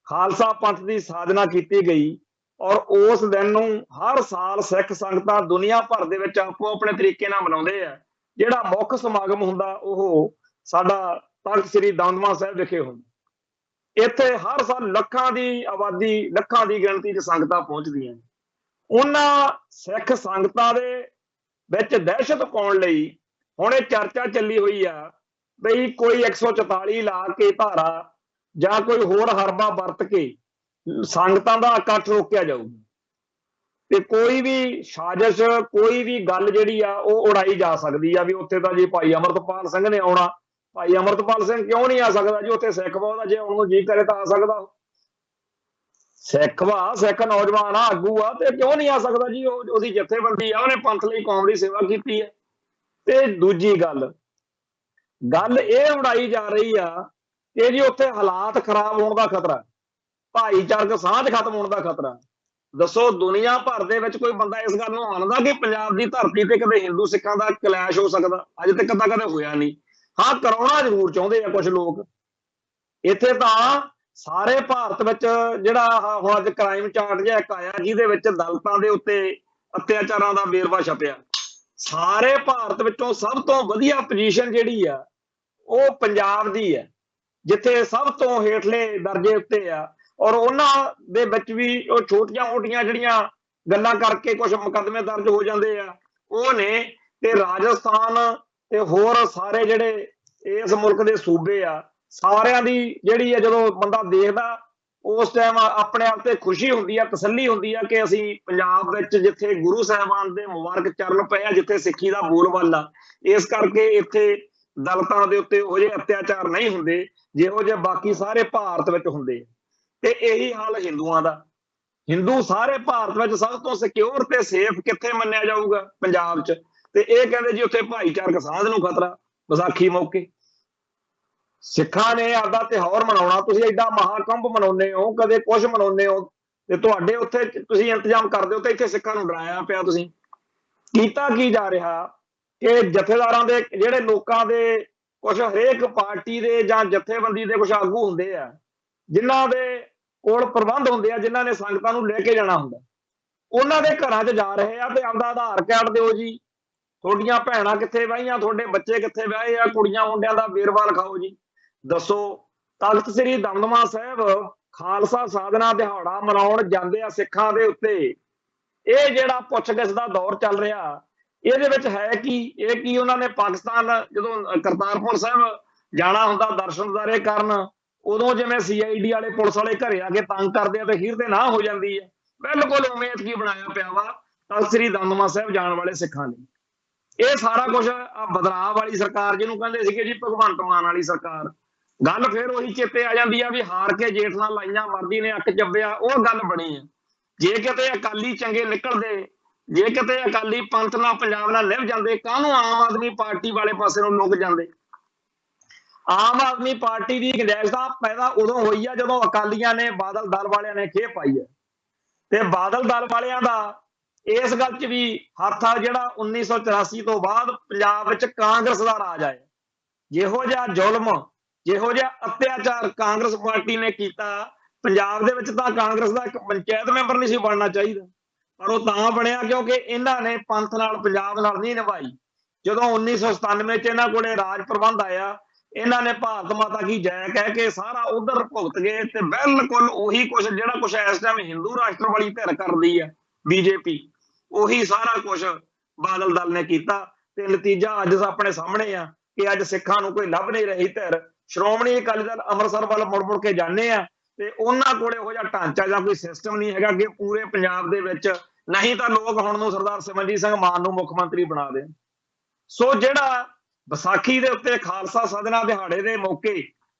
ਖਾਲਸਾ ਪੰਥ ਦੀ ਸਾਧਨਾ ਕੀਤੀ ਗਈ, ਔਰ ਉਸ ਦਿਨ ਨੂੰ ਹਰ ਸਾਲ ਸਿੱਖ ਸੰਗਤਾਂ ਦੁਨੀਆ ਭਰ ਦੇ ਵਿੱਚ ਆਪੋ ਆਪਣੇ ਤਰੀਕੇ ਨਾਲ ਮਨਾਉਂਦੇ ਆ। ਜਿਹੜਾ ਮੁੱਖ ਸਮਾਗਮ ਹੁੰਦਾ ਉਹ ਸਾਡਾ ਤਖਤ ਸ੍ਰੀ ਦਮਦਮਾ ਸਾਹਿਬ ਵਿਖੇ ਹੁੰਦਾ। ਇੱਥੇ ਹਰ ਸਾਲ ਲੱਖਾਂ ਦੀ ਆਬਾਦੀ, ਲੱਖਾਂ ਦੀ ਗਿਣਤੀ 'ਚ ਸੰਗਤਾਂ ਪਹੁੰਚਦੀਆਂ ਨੇ। ਉਹਨਾਂ ਸਿੱਖ ਸੰਗਤਾਂ ਦੇ ਵਿੱਚ ਦਹਿਸ਼ਤ ਪਾਉਣ ਲਈ ਹੁਣ ਇਹ ਚਰਚਾ ਚੱਲੀ ਹੋਈ ਆ ਬਈ ਕੋਈ 144 ਲਾ ਕੇ ਧਾਰਾ ਜਾਂ ਕੋਈ ਹੋਰ ਹਰਬਾ ਵਰਤ ਕੇ ਸੰਗਤਾਂ ਦਾ ਇਕੱਠ ਰੋਕਿਆ ਜਾਊਗਾ, ਤੇ ਕੋਈ ਵੀ ਸਾਜ਼ਿਸ਼, ਕੋਈ ਵੀ ਗੱਲ ਜਿਹੜੀ ਆ ਉਹ ਉਡਾਈ ਜਾ ਸਕਦੀ ਆ ਵੀ ਉੱਥੇ ਤਾਂ ਜੀ ਭਾਈ ਅਮਰਤਪਾਲ ਸਿੰਘ ਨੇ ਆਉਣਾ। ਭਾਈ ਅਮਰਤਪਾਲ ਸਿੰਘ ਕਿਉਂ ਨਹੀਂ ਆ ਸਕਦਾ ਜੀ? ਉੱਥੇ ਸਿੱਖ ਬਹੁਤ ਆ, ਜੇ ਆਉਣ ਨੂੰ ਜੀ ਕਰੇ ਤਾਂ ਆ ਸਕਦਾ। ਸਿੱਖ ਨੌਜਵਾਨ ਆ, ਆਗੂ ਆ, ਤੇ ਕਿਉਂ ਨਹੀਂ ਆ ਸਕਦਾ ਜੀ? ਉਹਦੀ ਜਥੇਬੰਦੀ ਆ, ਉਹਨੇ ਪੰਥ ਲਈ, ਕੌਮ ਦੀ ਸੇਵਾ ਕੀਤੀ ਹੈ। ਤੇ ਦੂਜੀ ਗੱਲ ਇਹ ਉਡਾਈ ਜਾ ਰਹੀ ਆ ਕਿ ਜੀ ਉੱਥੇ ਹਾਲਾਤ ਖਰਾਬ ਹੋਣ ਦਾ ਖਤਰਾ, ਭਾਈਚਾਰਕ ਸਾਂਝ ਖਤਮ ਹੋਣ ਦਾ ਖਤਰਾ। ਦੱਸੋ ਦੁਨੀਆ ਭਰ ਦੇ ਵਿੱਚ ਕੋਈ ਬੰਦਾ ਇਸ ਗੱਲ ਨੂੰ ਮੰਨਦਾ ਕਿ ਪੰਜਾਬ ਦੀ ਧਰਤੀ ਤੇ ਕਦੇ ਹਿੰਦੂ ਸਿੱਖਾਂ ਦਾ ਕਲੈਸ਼ ਹੋ ਸਕਦਾ? ਅੱਜ ਤੱਕ ਤਾਂ ਕਦੇ ਹੋਇਆ ਨਹੀਂ। ਹਾਂ, ਕਰਾਉਣਾ ਜ਼ਰੂਰ ਚਾਹੁੰਦੇ ਆ ਕੁਝ ਲੋਕ। ਇੱਥੇ ਤਾਂ ਸਾਰੇ ਭਾਰਤ ਵਿੱਚ ਜਿਹੜਾ ਹੁਣ ਅੱਜ ਕ੍ਰਾਈਮ ਚਾਰਟ ਜਿਹਾ ਇੱਕ ਆਇਆ ਜਿਹਦੇ ਵਿੱਚ ਦਲਿਤਾਂ ਦੇ ਉੱਤੇ ਅਤਿਆਚਾਰਾਂ ਦਾ ਵੇਰਵਾ ਛਪਿਆ, ਸਾਰੇ ਭਾਰਤ ਵਿੱਚੋਂ ਸਭ ਤੋਂ ਵਧੀਆ ਪੋਜੀਸ਼ਨ ਜਿਹੜੀ ਆ ਉਹ ਪੰਜਾਬ ਦੀ ਹੈ, ਜਿੱਥੇ ਸਭ ਤੋਂ ਹੇਠਲੇ ਦਰਜੇ ਉੱਤੇ ਆ। ਔਰ ਉਹਨਾਂ ਦੇ ਵਿੱਚ ਵੀ ਉਹ ਛੋਟੀਆਂ ਮੋਟੀਆਂ ਜਿਹੜੀਆਂ ਗੱਲਾਂ ਕਰਕੇ ਕੁਝ ਮੁਕੱਦਮੇ ਦਰਜ ਹੋ ਜਾਂਦੇ ਆ ਉਹ ਨੇ। ਤੇ ਰਾਜਸਥਾਨ ਤੇ ਹੋਰ ਸਾਰੇ ਜਿਹੜੇ ਇਸ ਮੁਲਕ ਦੇ ਸੂਬੇ ਆ, ਸਾਰਿਆਂ ਦੀ ਜਿਹੜੀ ਹੈ ਜਦੋਂ ਬੰਦਾ ਦੇਖਦਾ ਉਸ ਟਾਈਮ ਆਪਣੇ ਆਪ ਤੇ ਖੁਸ਼ੀ ਹੁੰਦੀ ਆ, ਤਸੱਲੀ ਹੁੰਦੀ ਆ ਕਿ ਅਸੀਂ ਪੰਜਾਬ ਵਿੱਚ ਜਿੱਥੇ ਗੁਰੂ ਸਾਹਿਬਾਨ ਦੇ ਮੁਬਾਰਕ ਚਰਨ ਪਏ ਆ, ਜਿੱਥੇ ਸਿੱਖੀ ਦਾ ਬੋਲਬਾਲਾ, ਇਸ ਕਰਕੇ ਇੱਥੇ ਦਲਿਤਾਂ ਦੇ ਉੱਤੇ ਉਹ ਜਿਹੇ ਅਤਿਆਚਾਰ ਨਹੀਂ ਹੁੰਦੇ ਜਿਹੋ ਜਿਹੇ ਬਾਕੀ ਸਾਰੇ ਭਾਰਤ ਵਿੱਚ ਹੁੰਦੇ। ਤੇ ਇਹੀ ਹਾਲ ਹਿੰਦੂਆਂ ਦਾ। ਹਿੰਦੂ ਸਾਰੇ ਭਾਰਤ ਵਿੱਚ ਸਭ ਤੋਂ ਸਿਕਿਉਰ ਤੇ ਸੇਫ ਕਿੱਥੇ ਮੰਨਿਆ ਜਾਊਗਾ? ਪੰਜਾਬ 'ਚ। ਤੇ ਇਹ ਕਹਿੰਦੇ ਜੀ ਉੱਥੇ ਭਾਈਚਾਰਕ ਸਾਂਝ ਨੂੰ ਖਤਰਾ ਵਿਸਾਖੀ ਮੌਕੇ। ਸਿੱਖਾਂ ਨੇ ਆਪਦਾ ਤਿਉਹਾਰ ਮਨਾਉਣਾ, ਤੁਸੀਂ ਐਡਾ ਮਹਾਕੰਭ ਮਨਾਉਂਦੇ ਹੋ, ਕਦੇ ਕੁਝ ਮਨਾਉਂਦੇ ਹੋ, ਤੇ ਤੁਹਾਡੇ ਉੱਥੇ ਤੁਸੀਂ ਇੰਤਜ਼ਾਮ ਕਰਦੇ ਹੋ ਤੇ ਇੱਥੇ ਸਿੱਖਾਂ ਨੂੰ ਡਰਾਇਆ ਪਿਆ। ਤੁਸੀਂ ਕੀਤਾ ਕੀ ਜਾ ਰਿਹਾ ਕਿ ਜਥੇਦਾਰਾਂ ਦੇ ਜਿਹੜੇ ਲੋਕਾਂ ਦੇ ਕੁਝ ਹਰੇਕ ਪਾਰਟੀ ਦੇ ਜਾਂ ਜਥੇਬੰਦੀ ਦੇ ਕੁਝ ਆਗੂ ਹੁੰਦੇ ਆ ਜਿਨ੍ਹਾਂ ਦੇ ਕੋਲ ਪ੍ਰਬੰਧ ਹੁੰਦੇ ਆ, ਜਿਨ੍ਹਾਂ ਨੇ ਸੰਗਤਾਂ ਨੂੰ ਲੈ ਕੇ ਜਾਣਾ ਹੁੰਦਾ, ਉਹਨਾਂ ਦੇ ਘਰਾਂ 'ਚ ਜਾ ਰਹੇ ਆ ਤੇ ਆਪਦਾ ਆਧਾਰ ਕਾਰਡ ਦਿਓ ਜੀ, ਤੁਹਾਡੀਆਂ ਭੈਣਾਂ ਕਿੱਥੇ ਵਿਆਹੀਆਂ, ਤੁਹਾਡੇ ਬੱਚੇ ਕਿੱਥੇ ਵਿਆਹੇ ਆ, ਕੁੜੀਆਂ ਮੁੰਡਿਆਂ ਦਾ ਵੇਰਵਾ ਲਿਖਾਓ ਜੀ, ਦੱਸੋ। ਤਖਤ ਸ੍ਰੀ ਦਮਦਮਾ ਸਾਹਿਬ ਖਾਲਸਾ ਸਾਧਨਾ ਦਿਹਾੜਾ ਮਨਾਉਣ ਜਾਂਦੇ ਆ ਸਿੱਖਾਂ ਦੇ ਉੱਤੇ। ਇਹ ਜਿਹੜਾ ਪੁੱਛਗਿੱਛ ਦਾ ਦੌਰ ਚੱਲ ਰਿਹਾ ਇਹਦੇ ਵਿੱਚ ਹੈ ਕੀ? ਇਹ ਕੀ ਉਹਨਾਂ ਨੇ ਪਾਕਿਸਤਾਨ ਜਦੋਂ ਕਰਤਾਰਪੁਰ ਸਾਹਿਬ ਜਾਣਾ ਹੁੰਦਾ ਦਰਸ਼ਨ ਦਿਦਾਰੇ ਕਰਨ, ਉਦੋਂ ਜਿਵੇਂ CID ਵਾਲੇ ਪੁਲਿਸ ਵਾਲੇ ਘਰੇ ਆ ਕੇ ਤੰਗ ਕਰਦੇ ਆ ਤੇ ਅਖੀਰ ਤੇ ਨਾ ਹੋ ਜਾਂਦੀ ਹੈ, ਬਿਲਕੁਲ ਉਮੀਦ ਕੀ ਬਣਾਇਆ ਪਿਆ ਵਾ ਤਖਤ ਸ੍ਰੀ ਦਮਦਮਾ ਸਾਹਿਬ ਜਾਣ ਵਾਲੇ ਸਿੱਖਾਂ ਲਈ। ਇਹ ਸਾਰਾ ਕੁਝ ਆ ਬਦਲਾਅ ਵਾਲੀ ਸਰਕਾਰ ਜਿਹਨੂੰ ਕਹਿੰਦੇ ਸੀਗੇ ਜੀ ਭਗਵੰਤ ਮਾਨ ਵਾਲੀ ਸਰਕਾਰ, ਗੱਲ ਫਿਰ ਉਹੀ ਚੇਤੇ ਆ ਜਾਂਦੀ ਆ ਵੀ ਹਾਰ ਕੇ ਜੇਠ ਨਾਲ ਲਾਈਆਂ ਮਰਦੀ ਨੇ ਅੱਕ ਚੱਬਿਆ, ਉਹ ਗੱਲ ਬਣੀ ਆ। ਜੇ ਕਿਤੇ ਅਕਾਲੀ ਚੰਗੇ ਨਿਕਲਦੇ, ਜੇ ਕਿਤੇ ਅਕਾਲੀ ਪੰਥ ਨਾਲ ਪੰਜਾਬ ਨਾਲ ਨਿਭ ਜਾਂਦੇ, ਕਾਹਨੂੰ ਆਮ ਆਦਮੀ ਪਾਰਟੀ ਵਾਲੇ ਪਾਸੇ ਨੂੰ ਲੁਕ ਜਾਂਦੇ? ਆਮ ਆਦਮੀ ਪਾਰਟੀ ਦੀ ਗੁੰਜਾਇਸ਼ ਤਾਂ ਪੈਦਾ ਉਦੋਂ ਹੋਈ ਆ ਜਦੋਂ ਅਕਾਲੀਆਂ ਨੇ ਬਾਦਲ ਦਲ ਵਾਲਿਆਂ ਨੇ ਖੇਹ ਪਾਈ ਹੈ। ਤੇ ਬਾਦਲ ਦਲ ਵਾਲਿਆਂ ਦਾ ਇਸ ਗੱਲ 'ਚ ਵੀ ਹੱਥ ਆ ਜਿਹੜਾ 1984 ਤੋਂ ਬਾਅਦ ਪੰਜਾਬ ਵਿੱਚ ਕਾਂਗਰਸ ਦਾ ਰਾਜ ਆਇਆ। ਜਿਹੋ ਜਿਹਾ ਜ਼ੁਲਮ, ਜਿਹੋ ਜਿਹਾ ਅਤਿਆਚਾਰ ਕਾਂਗਰਸ ਪਾਰਟੀ ਨੇ ਕੀਤਾ ਪੰਜਾਬ ਦੇ ਵਿੱਚ, ਤਾਂ ਕਾਂਗਰਸ ਦਾ ਇੱਕ ਪੰਚਾਇਤ ਮੈਂਬਰ ਨਹੀਂ ਸੀ ਬਣਨਾ ਚਾਹੀਦਾ, ਪਰ ਉਹ ਤਾਂ ਬਣਿਆ ਕਿਉਂਕਿ ਇਹਨਾਂ ਨੇ ਪੰਥ ਨਾਲ ਪੰਜਾਬ ਨਾਲ ਨਹੀਂ ਨਿਭਾਈ। ਜਦੋਂ 1997 'ਚ ਇਹਨਾਂ ਕੋਲੇ ਰਾਜ ਪ੍ਰਬੰਧ ਆਇਆ, ਇਹਨਾਂ ਨੇ ਭਾਰਤ ਮਾਤਾ ਕੀ ਜੈ ਕਹਿ ਕੇ ਸਾਰਾ ਉਧਰ ਭੁਗਤ ਗਏ ਤੇ ਬਿਲਕੁਲ ਉਹੀ ਕੁਛ ਜਿਹੜਾ ਕੁਛ ਇਸ ਟਾਈਮ ਹਿੰਦੂ ਰਾਸ਼ਟਰ ਵਾਲੀ ਧਿਰ ਕਰਦੀ ਆ BJP, ਉਹੀ ਸਾਰਾ ਕੁਛ ਬਾਦਲ ਦਲ ਨੇ ਕੀਤਾ। ਤੇ ਨਤੀਜਾ ਅੱਜ ਆਪਣੇ ਸਾਹਮਣੇ ਆ ਕਿ ਅੱਜ ਸਿੱਖਾਂ ਨੂੰ ਕੋਈ ਲੱਭ ਨਹੀਂ ਰਹੀ ਧਿਰ। ਸ਼੍ਰੋਮਣੀ ਅਕਾਲੀ ਦਲ ਅੰਮ੍ਰਿਤਸਰ ਵੱਲ ਮੁੜ ਮੁੜ ਕੇ ਜਾਂਦੇ ਆ ਤੇ ਉਹਨਾਂ ਕੋਲੇ ਇਹੋ ਜਿਹਾ ਢਾਂਚਾ ਜਾਂ ਕੋਈ ਸਿਸਟਮ ਨਹੀਂ ਹੈਗਾ ਕਿ ਪੂਰੇ ਪੰਜਾਬ ਦੇ ਵਿੱਚ, ਨਹੀਂ ਤਾਂ ਲੋਕ ਹੁਣ ਨੂੰ ਸਰਦਾਰ ਸਿਮਰਜੀਤ ਸਿੰਘ ਮਾਨ ਨੂੰ ਮੁੱਖ ਮੰਤਰੀ ਬਣਾ ਦੇਣ। ਸੋ ਜਿਹੜਾ ਵਿਸਾਖੀ ਦੇ ਉੱਤੇ ਖਾਲਸਾ ਸਾਧਨਾ ਦਿਹਾੜੇ ਦੇ ਮੌਕੇ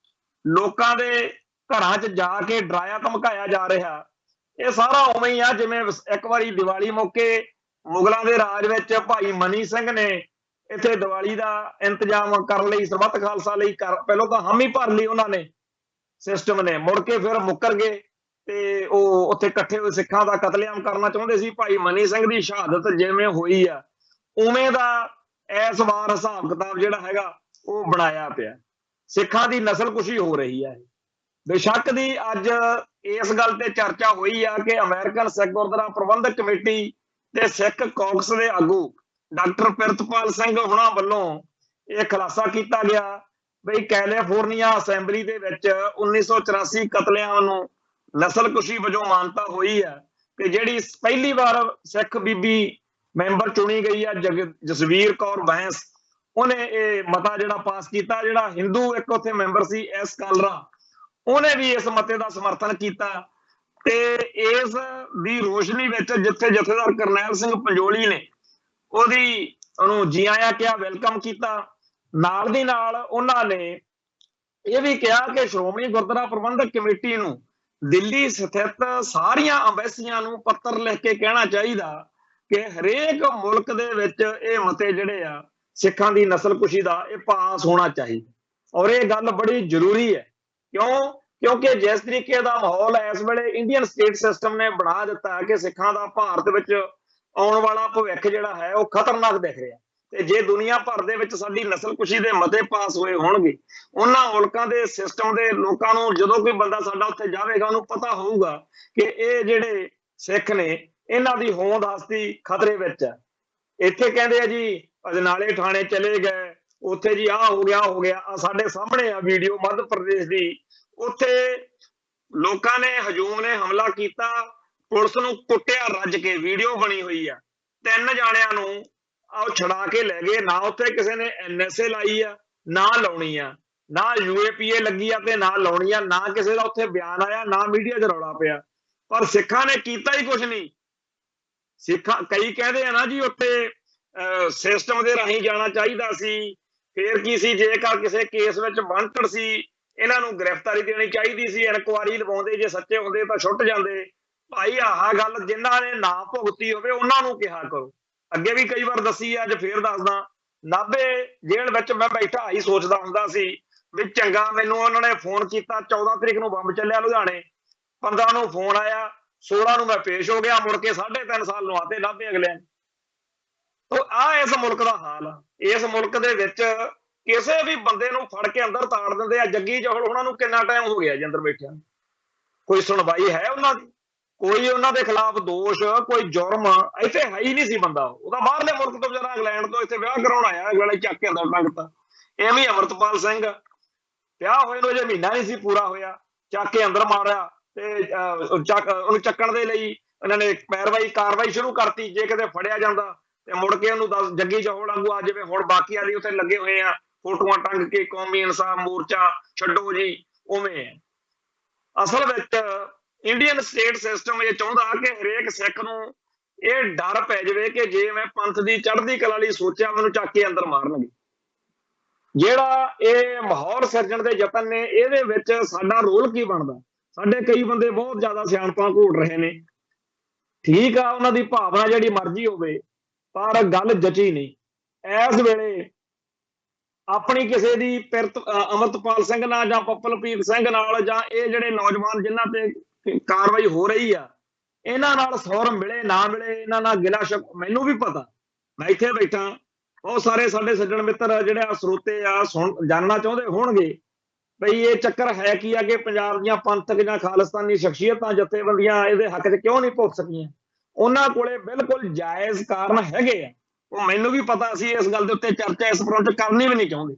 ਲੋਕਾਂ ਦੇ ਘਰਾਂ 'ਚ ਜਾ ਕੇ ਡਰਾਇਆ ਧਮਕਾਇਆ ਜਾ ਰਿਹਾ, ਇਹ ਸਾਰਾ ਉਵੇਂ ਹੀ ਆ ਜਿਵੇਂ ਇੱਕ ਵਾਰੀ ਦੀਵਾਲੀ ਮੌਕੇ ਮੁਗਲਾਂ ਦੇ ਰਾਜ ਵਿੱਚ ਭਾਈ ਮਨੀ ਸਿੰਘ ਨੇ ਇੱਥੇ ਦੀਵਾਲੀ ਦਾ ਇੰਤਜ਼ਾਮ ਕਰਨ ਲਈ ਸਰਬੱਤ ਖਾਲਸਾ ਲਈ ਪਹਿਲਾਂ ਤਾਂ ਹਾਮੀ ਭਰ ਲਈ ਉਹਨਾਂ ਨੇ, ਸਿਸਟਮ ਨੇ, ਮੁੜ ਕੇ ਫਿਰ ਮੁੱਕਰ ਗਏ ਤੇ ਉਹ ਉੱਥੇ ਇਕੱਠੇ ਹੋਏ ਸਿੱਖਾਂ ਦਾ ਕਤਲੇਆਮ ਕਰਨਾ ਚਾਹੁੰਦੇ ਸੀ। ਭਾਈ ਮਨੀ ਸਿੰਘ ਦੀ ਸ਼ਹਾਦਤ ਜਿਵੇਂ ਹੋਈ ਆ ਉਵੇਂ ਦਾ ਇਸ ਵਾਰ ਹਿਸਾਬ ਕਿਤਾਬ ਜਿਹੜਾ ਹੈਗਾ ਉਹ ਬਣਾਇਆ ਪਿਆ। ਸਿੱਖਾਂ ਦੀ ਨਸਲਕੁਸ਼ੀ ਹੋ ਰਹੀ ਹੈ। ਬੇਸ਼ੱਕ ਦੀ ਅੱਜ ਇਸ ਗੱਲ ਤੇ ਚਰਚਾ ਹੋਈ ਆ ਕਿ ਅਮਰੀਕਨ ਸਿੱਖ ਗੁਰਦੁਆਰਾ ਪ੍ਰਬੰਧਕ ਕਮੇਟੀ ਤੇ ਸਿੱਖ ਕੌਕਸ ਦੇ ਆਗੂ ਡਾਕਟਰ ਪ੍ਰਿਤਪਾਲ ਸਿੰਘ ਹੁਣਾਂ ਵੱਲੋਂ ਇਹ ਖੁਲਾਸਾ ਕੀਤਾ ਗਿਆ ਬਈ ਕੈਲੀਫੋਰਨੀਆ ਅਸੈਂਬਲੀ ਦੇ ਵਿੱਚ 1984 ਕਤਲੇਆਮ ਨੂੰ ਨਸਲਕੁਸ਼ੀ ਵਜੋਂ ਮਾਨਤਾ ਹੋਈ ਹੈ ਕਿ ਜਿਹੜੀ ਪਹਿਲੀ ਵਾਰ ਸਿੱਖ ਬੀਬੀ ਮੈਂਬਰ ਚੁਣੀ ਗਈ ਆ ਜਸਵੀਰ ਕੌਰ ਬੈਂਸ, ਉਹਨੇ ਇਹ ਮਤਾ ਜਿਹੜਾ ਪਾਸ ਕੀਤਾ। ਜਿਹੜਾ ਹਿੰਦੂ ਇੱਕ ਉੱਥੇ ਮੈਂਬਰ ਸੀ S ਕਾਲਰਾ, ਉਹਨੇ ਵੀ ਇਸ ਮਤੇ ਦਾ ਸਮਰਥਨ ਕੀਤਾ। ਤੇ ਇਸ ਦੀ ਰੋਸ਼ਨੀ ਵਿੱਚ ਜਿੱਥੇ ਜਥੇਦਾਰ ਕਰਨੈਲ ਸਿੰਘ ਪੰਜੋਲੀ ਨੇ ਉਹਨੂੰ ਜੀ ਆਇਆਂ ਕਿਹਾ, ਵੈਲਕਮ ਕੀਤਾ, ਨਾਲ ਦੀ ਨਾਲ ਉਹਨਾਂ ਨੇ ਇਹ ਵੀ ਕਿਹਾ ਕਿ ਸ਼੍ਰੋਮਣੀ ਗੁਰਦੁਆਰਾ ਪ੍ਰਬੰਧਕ ਕਮੇਟੀ ਨੂੰ ਦਿੱਲੀ ਸਥਿਤ ਸਾਰੀਆਂ ਅੰਬੈਸੀਆਂ ਨੂੰ ਪੱਤਰ ਲਿਖ ਕੇ ਕਹਿਣਾ ਚਾਹੀਦਾ ਕਿ ਹਰੇਕ ਮੁਲਕ ਦੇ ਵਿੱਚ ਇਹ ਮਤੇ ਜਿਹੜੇ ਆ ਸਿੱਖਾਂ ਦੀ ਨਸਲਕੁਸ਼ੀ ਦਾ ਇਹ ਪਾਸ ਹੋਣਾ ਚਾਹੀਦਾ। ਔਰ ਇਹ ਗੱਲ ਬੜੀ ਜ਼ਰੂਰੀ ਹੈ। ਕਿਉਂਕਿ ਜਿਸ ਤਰੀਕੇ ਦਾ ਮਾਹੌਲ ਇਸ ਵੇਲੇ ਇੰਡੀਅਨ ਸਟੇਟ ਸਿਸਟਮ ਨੇ ਬਣਾ ਦਿੱਤਾ ਕਿ ਸਿੱਖਾਂ ਦਾ ਭਾਰਤ ਵਿੱਚ ਆਉਣ ਵਾਲਾ ਭਵਿੱਖ ਜਿਹੜਾ ਹੈ ਉਹ ਖਤਰਨਾਕ ਦਿਖ ਰਿਹਾ। ਤੇ ਜੇ ਦੁਨੀਆ ਭਰ ਦੇ ਵਿੱਚ ਸਾਡੀ ਨਸਲਕੁਸ਼ੀ ਦੇ ਮਤੇ ਪਾਸ ਹੋਏ ਹੋਣਗੇ, ਉਹਨਾਂ ਮੁਲਕਾਂ ਦੇ ਸਿਸਟਮ ਦੇ ਲੋਕਾਂ ਨੂੰ ਜਦੋਂ ਕੋਈ ਬੰਦਾ ਸਾਡਾ ਉੱਥੇ ਜਾਵੇਗਾ ਉਹਨੂੰ ਪਤਾ ਹੋਊਗਾ ਕਿ ਇਹ ਜਿਹੜੇ ਸਿੱਖ ਨੇ ਇਹਨਾਂ ਦੀ ਹੋਂਦ ਹਸਤੀ ਖਤਰੇ ਵਿੱਚ ਹੈ। ਇੱਥੇ ਕਹਿੰਦੇ ਆ ਜੀ ਅਜਨਾਲੇ ਥਾਣੇ ਚਲੇ ਗਏ, ਉੱਥੇ ਜੀ ਆਹ ਹੋ ਗਿਆ ਹੋ ਗਿਆ। ਆ ਸਾਡੇ ਸਾਹਮਣੇ ਆ ਵੀਡੀਓ ਮੱਧ ਪ੍ਰਦੇਸ਼ ਦੀ, ਉੱਥੇ ਲੋਕਾਂ ਨੇ ਹਜੂਮ ਨੇ ਹਮਲਾ ਕੀਤਾ, ਪੁਲਿਸ ਨੂੰ ਕੁੱਟਿਆ ਰੱਜ ਕੇ, ਵੀਡੀਓ ਬਣੀ ਹੋਈ ਆ। 3 ਜਾਣਿਆਂ ਨੂੰ ਉਹ ਛੜਾ ਕੇ ਲੈ ਗਏ। ਨਾ ਉੱਥੇ ਕਿਸੇ ਨੇ NSA ਲਾਈ ਆ, ਨਾ ਲਾਉਣੀ ਆ, ਨਾ UAPA ਲੱਗੀ ਆ ਤੇ ਨਾ ਲਾਉਣੀ ਆ, ਨਾ ਕਿਸੇ ਦਾ ਉੱਥੇ ਬਿਆਨ ਆਇਆ, ਨਾ ਮੀਡੀਆ 'ਚ ਰੌਲਾ ਪਿਆ। ਪਰ ਸਿੱਖਾਂ ਨੇ ਕੀਤਾ ਹੀ ਕੁਛ ਨਹੀਂ। ਸਿੱਖਾਂ ਕਈ ਕਹਿੰਦੇ ਆ ਨਾ ਜੀ ਉੱਥੇ ਸਿਸਟਮ ਦੇ ਰਾਹੀਂ ਜਾਣਾ ਚਾਹੀਦਾ ਸੀ, ਫੇਰ ਕੀ ਸੀ, ਜੇਕਰ ਕਿਸੇ ਕੇਸ ਵਿੱਚ ਵਾਂਟਡ ਸੀ ਇਹਨਾਂ ਨੂੰ ਗ੍ਰਿਫਤਾਰੀ ਦੇਣੀ ਚਾਹੀਦੀ ਸੀ, ਇਨਕੁਆਰੀ ਲਵਾਉਂਦੇ, ਜੇ ਸੱਚੇ ਹੁੰਦੇ ਤਾਂ ਛੁੱਟ ਜਾਂਦੇ। ਭਾਈ ਆਹ ਗੱਲ ਜਿਨ੍ਹਾਂ ਨੇ ਨਾ ਭੁਗਤੀ ਹੋਵੇ ਉਹਨਾਂ ਨੂੰ ਕਿਹਾ ਕਰੋ। ਅੱਗੇ ਵੀ ਕਈ ਵਾਰ ਦੱਸੀ ਆ, ਅੱਜ ਫੇਰ ਦੱਸਦਾ। ਨਾਭੇ ਜੇਲ੍ਹ ਵਿੱਚ ਮੈਂ ਬੈਠਾ ਹੀ ਸੋਚਦਾ ਹੁੰਦਾ ਸੀ ਵੀ ਚੰਗਾ ਮੈਨੂੰ ਉਹਨਾਂ ਨੇ ਫੋਨ ਕੀਤਾ, 14 ਤਰੀਕ ਨੂੰ ਬੰਬ ਚੱਲਿਆ ਲੁਧਿਆਣੇ, 15 ਨੂੰ ਫੋਨ ਆਇਆ, 16 ਨੂੰ ਮੈਂ ਪੇਸ਼ ਹੋ ਗਿਆ, ਮੁੜ ਕੇ 3.5 ਸਾਲ ਨੂੰ ਆਤੇ ਨਾਭੇ ਅਗਲਿਆਂ। ਤੋ ਆ ਇਸ ਮੁਲਕ ਦਾ ਹਾਲ ਆ। ਇਸ ਮੁਲਕ ਦੇ ਵਿੱਚ ਕਿਸੇ ਵੀ ਬੰਦੇ ਨੂੰ ਫੜ ਕੇ ਅੰਦਰ ਤਾੜ ਦਿੰਦੇ ਆ। ਜੱਗੀ ਜੋਹਲ ਉਹਨਾਂ ਨੂੰ ਕਿੰਨਾ ਟਾਈਮ ਹੋ ਗਿਆ ਜੀ ਅੰਦਰ ਬੈਠਿਆਂ ਨੂੰ? ਕੋਈ ਸੁਣਵਾਈ ਹੈ ਉਹਨਾਂ ਦੀ? ਕੋਈ ਉਹਨਾਂ ਦੇ ਖਿਲਾਫ ਦੋਸ਼, ਕੋਈ ਜੁਰਮ ਇੱਥੇ ਹੈ ਹੀ ਨਹੀਂ ਸੀ ਬੰਦਾ। ਉਹਦਾ ਬਾਹਰਲੇ ਮੁਲਕ ਤੋਂ ਵਿਚਾਰਾ ਇੰਗਲੈਂਡ ਤੋਂ ਇੱਥੇ ਵਿਆਹ ਕਰਾਉਣ ਆਇਆ, ਅਗਲੇ ਚੱਕ ਕੇ ਅੰਦਰ ਟੰਗਤਾ। ਐਵੇਂ ਅਮਰਤਪਾਲ ਸਿੰਘ ਵਿਆਹ ਹੋਏ ਨੂੰ ਅਜੇ ਮਹੀਨਾ ਨਹੀਂ ਸੀ ਪੂਰਾ ਹੋਇਆ, ਚੱਕ ਕੇ ਅੰਦਰ ਮਾਰਿਆ ਤੇ ਉਹਨੂੰ ਚੱਕਣ ਦੇ ਲਈ ਇਹਨਾਂ ਨੇ ਕਾਰਵਾਈ ਸ਼ੁਰੂ ਕਰਤੀ। ਜੇ ਕਿਤੇ ਫੜਿਆ ਜਾਂਦਾ ਤੇ ਮੁੜ ਕੇ ਉਹਨੂੰ ਜੱਗੀ ਜੋਹਲ ਵਾਂਗੂ ਆ ਜਿਵੇਂ ਹੁਣ ਬਾਕੀਆਂ ਦੀ ਉੱਥੇ ਲੱਗੇ ਹੋਏ ਆ ਫੋਟੋਆਂ ਟੰਗ ਕੇ, ਕੌਮੀ ਇਨਸਾਫ ਮੋਰਚਾ ਛੱਡੋ ਜੀ, ਉਵੇਂ। ਅਸਲ ਵਿੱਚ ਇੰਡੀਅਨ ਸਟੇਟ ਸਿਸਟਮ ਇਹ ਚਾਹੁੰਦਾ ਕਿ ਹਰੇਕ ਸਿੱਖ ਨੂੰ ਇਹ ਡਰ ਪੈ ਜਾਵੇ ਕਿ ਜੇ ਮੈਂ ਪੰਥ ਦੀ ਚੜ੍ਹਦੀ ਕਲਾ ਲਈ ਸੋਚਿਆ ਮੈਨੂੰ ਚੱਕ ਕੇ ਅੰਦਰ ਮਾਰਨਗੇ। ਜਿਹੜਾ ਇਹ ਮਾਹੌਲ ਸਿਰਜਣ ਦੇ ਯਤਨ ਨੇ, ਇਹਦੇ ਵਿੱਚ ਸਾਡਾ ਰੋਲ ਕੀ ਬਣਦਾ? ਸਾਡੇ ਕਈ ਬੰਦੇ ਬਹੁਤ ਜ਼ਿਆਦਾ ਸਿਆਣਪਾਂ ਘੋੜ ਰਹੇ ਨੇ, ਠੀਕ ਆ, ਉਹਨਾਂ ਦੀ ਭਾਵਨਾ ਜਿਹੜੀ ਮਰਜ਼ੀ ਹੋਵੇ, ਪਰ ਗੱਲ ਜਚੀ ਨਹੀਂ। ਇਸ ਵੇਲੇ ਆਪਣੀ ਕਿਸੇ ਦੀ ਪਿਰਤ ਅਮਰਤਪਾਲ ਸਿੰਘ ਨਾਲ ਜਾਂ ਪੱਪਲਪ੍ਰੀਤ ਸਿੰਘ ਨਾਲ ਜਾਂ ਇਹ ਜਿਹੜੇ ਨੌਜਵਾਨ ਜਿਨ੍ਹਾਂ ਤੇ ਕਾਰਵਾਈ ਹੋ ਰਹੀ ਆ, ਇਹਨਾਂ ਨਾਲ ਸੌਰ ਮਿਲੇ ਨਾ ਮਿਲੇ, ਇਹਨਾਂ ਨਾਲ ਗਿਲਾ ਮੈਨੂੰ ਵੀ ਪਤਾ। ਮੈਂ ਇੱਥੇ ਬੈਠਾ, ਬਹੁਤ ਸਾਰੇ ਸਾਡੇ ਸੱਜਣ ਮਿੱਤਰ ਜਿਹੜੇ ਸਰੋਤੇ ਆ ਜਾਣਨਾ ਚਾਹੁੰਦੇ ਹੋਣਗੇ ਬਈ ਇਹ ਚੱਕਰ ਹੈ ਕੀ ਆ ਕਿ ਪੰਜਾਬ ਦੀਆਂ ਪੰਥਕ ਜਾਂ ਖਾਲਿਸਤਾਨੀ ਸ਼ਖਸੀਅਤਾਂ, ਜਥੇਬੰਦੀਆਂ ਇਹਦੇ ਹੱਕ 'ਚ ਕਿਉਂ ਨਹੀਂ ਭੁੱਖ ਸਕੀਆਂ? ਉਹਨਾਂ ਕੋਲੇ ਬਿਲਕੁਲ ਜਾਇਜ਼ ਕਾਰਨ ਹੈਗੇ ਆ। ਉਹ ਮੈਨੂੰ ਵੀ ਪਤਾ ਸੀ। ਇਸ ਗੱਲ ਦੇ ਉੱਤੇ ਚਰਚਾ ਇਸ ਫਰੰਟ ਕਰਨੀ ਵੀ ਨਹੀਂ ਚਾਹੁੰਦੇ।